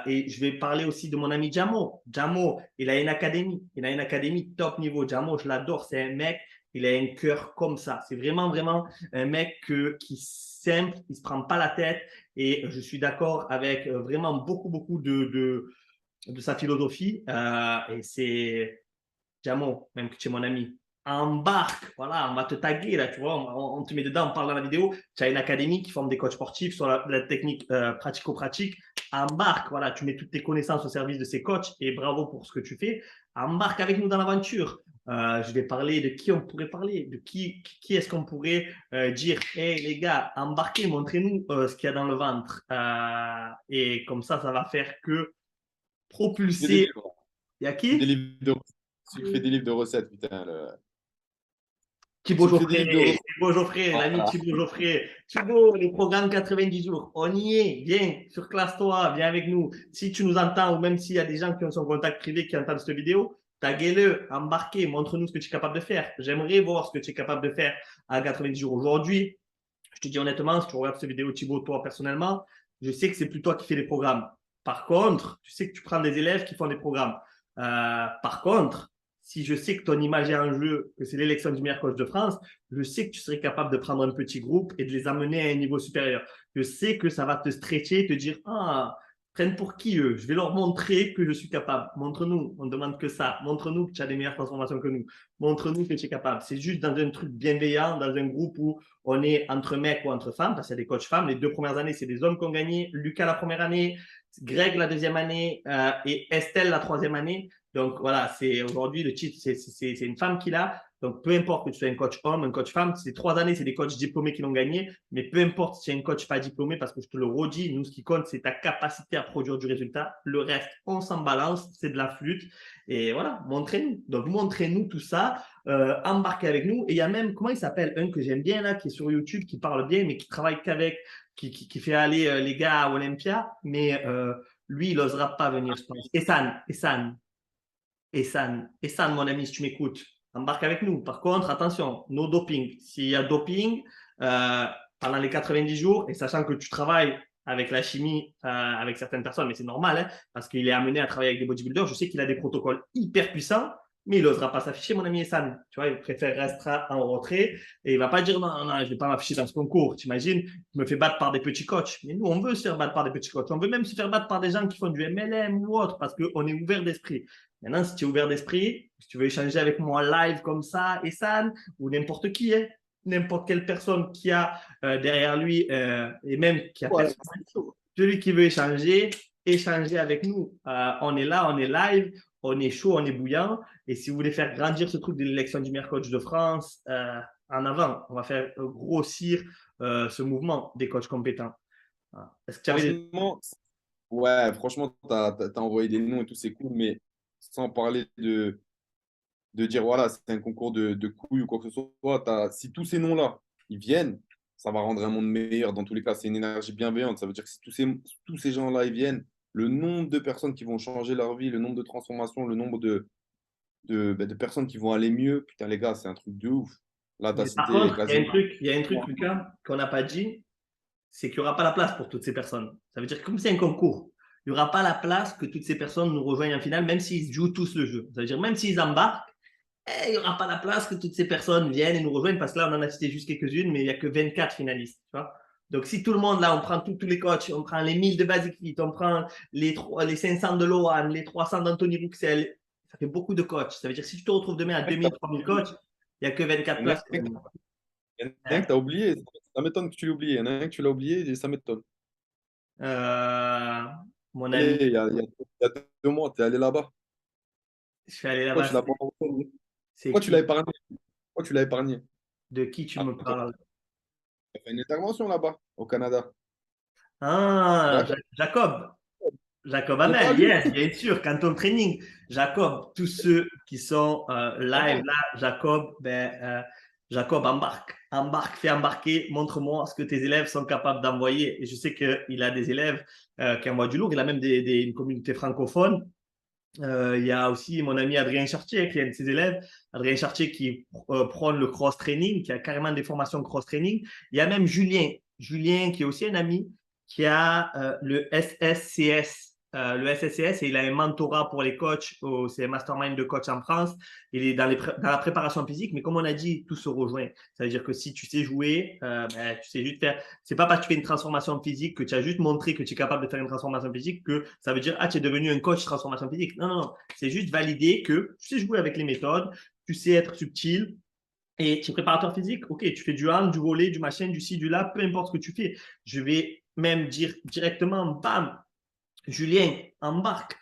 Speaker 1: Et je vais parler aussi de mon ami Jamo. Jamo, il a une académie. Il a une académie top niveau. Jamo, je l'adore. C'est un mec, il a un cœur comme ça. C'est vraiment, vraiment un mec qui est simple, il ne se prend pas la tête. Et je suis d'accord avec vraiment beaucoup, beaucoup de sa philosophie. Et c'est Jamo, même que tu es mon ami. Embarque, voilà, on va te taguer là, tu vois, on te met dedans, on parle dans la vidéo. Tu as une académie qui forme des coachs sportifs sur la technique pratico-pratique. Embarque, voilà, tu mets toutes tes connaissances au service de ces coachs et bravo pour ce que tu fais. Embarque avec nous dans l'aventure. Je vais parler de qui on pourrait parler, de qui est-ce qu'on pourrait dire, hey les gars, embarquez, montrez-nous ce qu'il y a dans le ventre. Et comme ça va faire que
Speaker 2: Tu fais des
Speaker 1: propulser.
Speaker 2: livres.
Speaker 1: Il y a
Speaker 2: Tu fais des
Speaker 1: qui?
Speaker 2: livres de recettes. Tu fais des livres de recettes, putain.
Speaker 1: Thibaut
Speaker 2: Tu fais des
Speaker 1: Geoffrey,
Speaker 2: livres de recettes.
Speaker 1: Thibaut Geoffrey, l'ami
Speaker 2: Voilà.
Speaker 1: Thibaut Geoffrey. Thibaut, les programmes 90 jours, on y est, viens, surclasse-toi, viens avec nous. Si tu nous entends, ou même s'il y a des gens qui ont son contact privé qui entendent cette vidéo, taguez-le, embarquez, montre-nous ce que tu es capable de faire. J'aimerais voir ce que tu es capable de faire à 90 jours. Aujourd'hui, je te dis honnêtement, si tu regardes cette vidéo, Thibaut, toi personnellement, je sais que c'est plus toi qui fais les programmes. Par contre, tu sais que tu prends des élèves qui font des programmes. Par contre, si je sais que ton image est en jeu, que c'est l'élection du meilleur coach de France, je sais que tu serais capable de prendre un petit groupe et de les amener à un niveau supérieur. Je sais que ça va te stretcher, te dire, ah, prennent pour qui eux? Je vais leur montrer que je suis capable. Montre-nous, on ne demande que ça. Montre-nous que tu as des meilleures transformations que nous. Montre-nous que tu es capable. C'est juste dans un truc bienveillant, dans un groupe où on est entre mecs ou entre femmes, parce qu'il y a des coachs femmes. Les 2 premières années, c'est des hommes qui ont gagné. Lucas la première année, Greg la deuxième année et Estelle la troisième année. Donc voilà, c'est aujourd'hui le titre, c'est une femme qui l'a. Donc peu importe que tu sois un coach homme, un coach femme, ces 3 années, c'est des coachs diplômés qui l'ont gagné. Mais peu importe si tu es un coach pas diplômé, parce que je te le redis, nous, ce qui compte, c'est ta capacité à produire du résultat. Le reste, on s'en balance, c'est de la flûte. Et voilà, montrez-nous. Donc montrez-nous tout ça, embarquez avec nous. Et il y a même, comment il s'appelle, un que j'aime bien là, qui est sur YouTube, qui parle bien, mais qui travaille qu'avec, qui fait aller les gars à Olympia. Mais lui, il n'osera pas venir, je pense. Essan, mon ami, si tu m'écoutes, embarque avec nous. Par contre, attention, no doping. S'il y a doping pendant les 90 jours, et sachant que tu travailles avec la chimie, avec certaines personnes, mais c'est normal, hein, parce qu'il est amené à travailler avec des bodybuilders, je sais qu'il a des protocoles hyper puissants, Mais il n'osera pas s'afficher, mon ami Hassan. Tu vois, il préfère rester en retrait et il ne va pas dire non, non, non, je ne vais pas m'afficher dans ce concours. Tu imagines, je me fais battre par des petits coachs. Mais nous, on veut se faire battre par des petits coachs. On veut même se faire battre par des gens qui font du MLM ou autre parce qu'on est ouvert d'esprit. Maintenant, si tu es ouvert d'esprit, si tu veux échanger avec moi live comme ça, Hassan, ou n'importe qui, hein, n'importe quelle personne qui a derrière lui et même qui a
Speaker 2: Ouais,
Speaker 1: personne, celui qui veut échanger avec nous. On est là, on est live, on est chaud, on est bouillant. Et si vous voulez faire grandir ce truc de l'élection du meilleur coach de France, en avant, on va faire grossir ce mouvement des coachs compétents. Est-ce que tu avais des...
Speaker 2: franchement, ouais, franchement, t'as envoyé des noms et tout, c'est cool, mais sans parler de dire, voilà, c'est un concours de couilles ou quoi que ce soit, si tous ces noms-là, ils viennent, ça va rendre un monde meilleur. Dans tous les cas, c'est une énergie bienveillante. Ça veut dire que si tous ces gens-là, ils viennent, le nombre de personnes qui vont changer leur vie, le nombre de transformations, le nombre de personnes qui vont aller mieux, putain, les gars, c'est un truc de ouf. Là, tu as
Speaker 1: Mais par
Speaker 2: cité
Speaker 1: contre,
Speaker 2: quasiment.
Speaker 1: il y a un truc, Lucas, qu'on n'a pas dit, c'est qu'il n'y aura pas la place pour toutes ces personnes. Ça veut dire que comme c'est un concours, il n'y aura pas la place que toutes ces personnes nous rejoignent en finale, même s'ils jouent tous le jeu. Ça veut dire même s'ils embarquent, il n'y aura pas la place que toutes ces personnes viennent et nous rejoignent parce que là, on en a cité juste quelques-unes, mais il n'y a que 24 finalistes. Tu vois. Donc, si tout le monde, là, on prend tous les coachs, on prend les 1000 de Basic Fit, on prend les 500 de Lohan, les 300 d'Anthony Rouxel, ça fait beaucoup de coachs. Ça veut dire que si tu te retrouves demain à 2000, 3000 coachs, il n'y a que 24
Speaker 2: Il y en a
Speaker 1: places.
Speaker 2: un il y en a un
Speaker 1: Hein?
Speaker 2: que tu as oublié. Ça m'étonne que tu l'aies oublié. Il y en a un que tu l'as oublié et ça m'étonne.
Speaker 1: Euh, mon
Speaker 2: Allez,
Speaker 1: ami,
Speaker 2: il y a 2 mois, tu es allé là-bas.
Speaker 1: je suis allé
Speaker 2: Pourquoi
Speaker 1: là-bas.
Speaker 2: tu l'as pas retenu?
Speaker 1: C'est
Speaker 2: Pourquoi tu l'as
Speaker 1: qui?
Speaker 2: épargné? Pourquoi tu l'as épargné?
Speaker 1: De qui tu me
Speaker 2: Attends,
Speaker 1: parles?
Speaker 2: tu as fait une intervention là-bas, au Canada.
Speaker 1: Ah,
Speaker 2: Jacob,
Speaker 1: Jacob. Jacob
Speaker 2: c'est
Speaker 1: Hamel,
Speaker 2: pas lui.
Speaker 1: yes, bien sûr, Canton Training. Jacob, tous ceux qui sont live là, Jacob, Jacob embarque, embarque, fais embarquer, montre-moi ce que tes élèves sont capables d'envoyer. Et je sais qu'il a des élèves qui envoient du lourd, il a même une communauté francophone. Il y a aussi mon ami Adrien Chartier, qui est un de ses élèves. Adrien Chartier qui prône le cross-training, qui a carrément des formations cross-training. Il y a même Julien. Julien, qui est aussi un ami, qui a le SSCS. Le SSCS, et il a un mentorat pour les coachs, c'est un mastermind de coach en France. Il est dans la préparation physique, mais comme on a dit, tout se rejoint. Ça veut dire que si tu sais jouer, tu sais juste faire. C'est pas parce que tu fais une transformation physique que tu as juste montré que tu es capable de faire une transformation physique que ça veut dire tu es devenu un coach transformation physique. Non, non, non. C'est juste valider que tu sais jouer avec les méthodes, tu sais être subtil, et tu es préparateur physique, ok, tu fais du hand, du volley, du machin, du ci, du là, peu importe ce que tu fais. Je vais même dire directement, bam, Julien, embarque,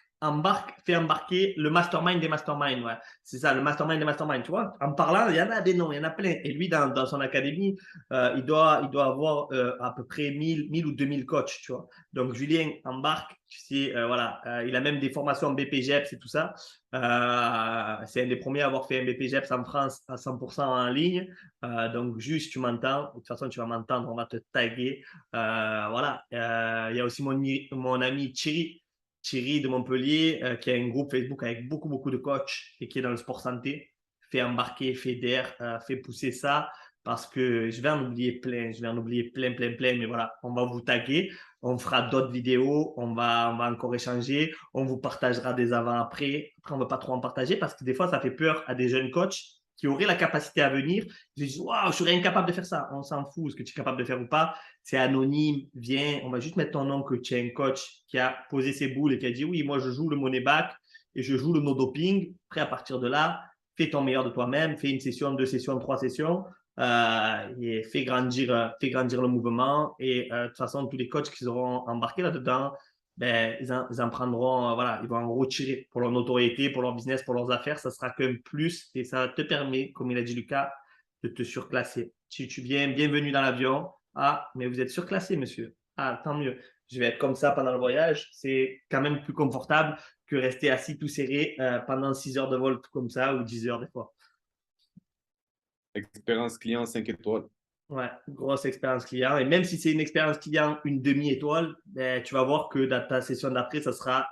Speaker 1: fais embarquer le mastermind des masterminds. Ouais. C'est ça, le mastermind des masterminds. Tu vois, en parlant, il y en a des noms, il y en a plein. Et lui, dans son académie, il doit avoir à peu près 1000 ou 2000 coachs. Tu vois. Donc, Julien embarque. Tu sais, voilà, il a même des formations en BPGEPS et tout ça. C'est un des premiers à avoir fait un BPGEPS en France à 100% en ligne. Donc, juste, tu m'entends. De toute façon, tu vas m'entendre, on va te taguer. Voilà. Il y a aussi mon ami Thierry de Montpellier, qui a un groupe Facebook avec beaucoup, beaucoup de coachs et qui est dans le sport santé. Fait embarquer, fait d'air, fait pousser ça parce que je vais en oublier plein. Je vais en oublier plein, plein, plein. Mais voilà, on va vous taguer. On fera d'autres vidéos. On va encore échanger. On vous partagera des avant-après. Après, on ne veut pas trop en partager parce que des fois, ça fait peur à des jeunes coachs qui auraient la capacité à venir. Ils disent, waouh, je serais incapable de faire ça. On s'en fout, ce que tu es capable de faire ou pas. C'est anonyme. Viens, on va juste mettre ton nom que tu es un coach qui a posé ses boules et qui a dit, oui, moi, je joue le money back et je joue le no doping. Après, à partir de là, fais ton meilleur de toi-même. Fais une session, 2 sessions, 3 sessions. Et fais grandir le mouvement. Et de toute façon, tous les coachs qui seront embarqués là-dedans, ben, ils en prendront, voilà, ils vont en retirer pour leur notoriété, pour leur business, pour leurs affaires. Ça sera qu'un plus et ça te permet, comme il a dit Lucas, de te surclasser. Si tu viens, bienvenue dans l'avion. Ah, mais vous êtes surclassé, monsieur. Ah, tant mieux. Je vais être comme ça pendant le voyage. C'est quand même plus confortable que rester assis tout serré pendant 6 heures de vol comme ça ou 10 heures des fois.
Speaker 2: Expérience client 5 étoiles.
Speaker 1: Ouais, grosse expérience client. Et même si c'est une expérience client, une demi-étoile, ben, tu vas voir que dans ta session d'après, ça sera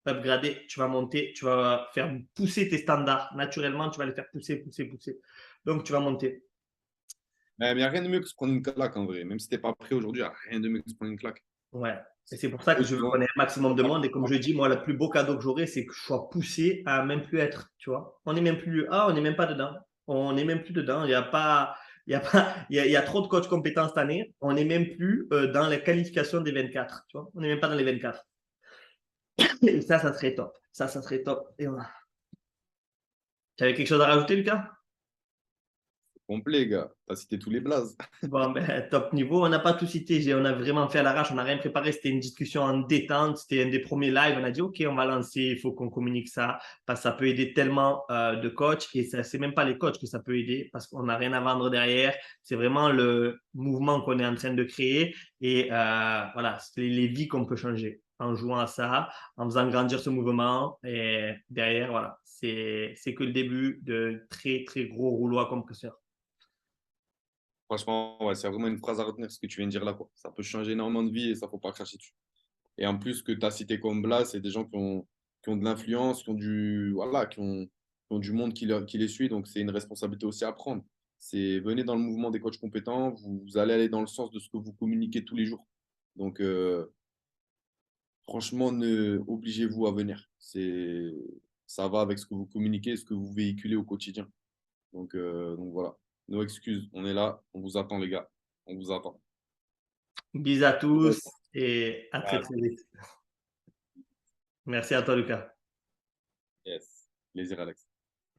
Speaker 1: upgradé. Tu vas monter, tu vas faire pousser tes standards. Naturellement, tu vas les faire pousser, pousser, pousser. Donc, tu vas monter.
Speaker 2: Mais il n'y a rien de mieux que se prendre une claque en vrai. Même si t'es pas prêt aujourd'hui, il n'y a rien de mieux que se prendre une claque.
Speaker 1: Ouais. Et c'est pour ça que
Speaker 2: Et
Speaker 1: je veux
Speaker 2: sinon,
Speaker 1: qu'on ait un maximum de monde. Et comme je dis, moi, le plus beau cadeau que j'aurai, c'est que je sois poussé à même plus être, tu vois. On n'est même plus, on n'est même pas dedans. On n'est même plus dedans. Il y a pas, il y a pas, il y a trop de coachs compétents cette année. On n'est même plus dans la qualification des 24, tu vois. On n'est même pas dans les 24. Et ça serait top. Ça serait top. Et voilà. Tu avais quelque chose à rajouter, Lucas?
Speaker 2: complet, gars. T'as cité tous les blazes.
Speaker 1: Bon, ben, top niveau. On n'a pas tout cité. On a vraiment fait à l'arrache. On n'a rien préparé. C'était une discussion en détente. C'était un des premiers lives. On a dit, OK, on va lancer. Il faut qu'on communique ça parce que ça peut aider tellement de coachs. Et ça, c'est même pas les coachs que ça peut aider parce qu'on n'a rien à vendre derrière. C'est vraiment le mouvement qu'on est en train de créer. Et voilà, c'est les vies qu'on peut changer en jouant à ça, en faisant grandir ce mouvement. Et derrière, voilà, c'est que le début de très, très gros rouleau à compresseur.
Speaker 2: Franchement, ouais, c'est vraiment une phrase à retenir ce que tu viens de dire là, quoi. Ça peut changer énormément de vie et ça faut pas cracher dessus. Et en plus, que tu as cité comme Blas, c'est des gens qui ont de l'influence, voilà, qui ont du monde qui les suit. Donc, c'est une responsabilité aussi à prendre. C'est venez dans le mouvement des coachs compétents, vous allez aller dans le sens de ce que vous communiquez tous les jours. Donc, franchement, obligez-vous à venir. Ça va avec ce que vous communiquez, ce que vous véhiculez au quotidien. Donc voilà. Nos excuses, on est là, on vous attend, les gars. On vous attend.
Speaker 1: Bisous à tous et à très très vite. Merci à toi, Lucas.
Speaker 2: Yes. Plaisir, Alex.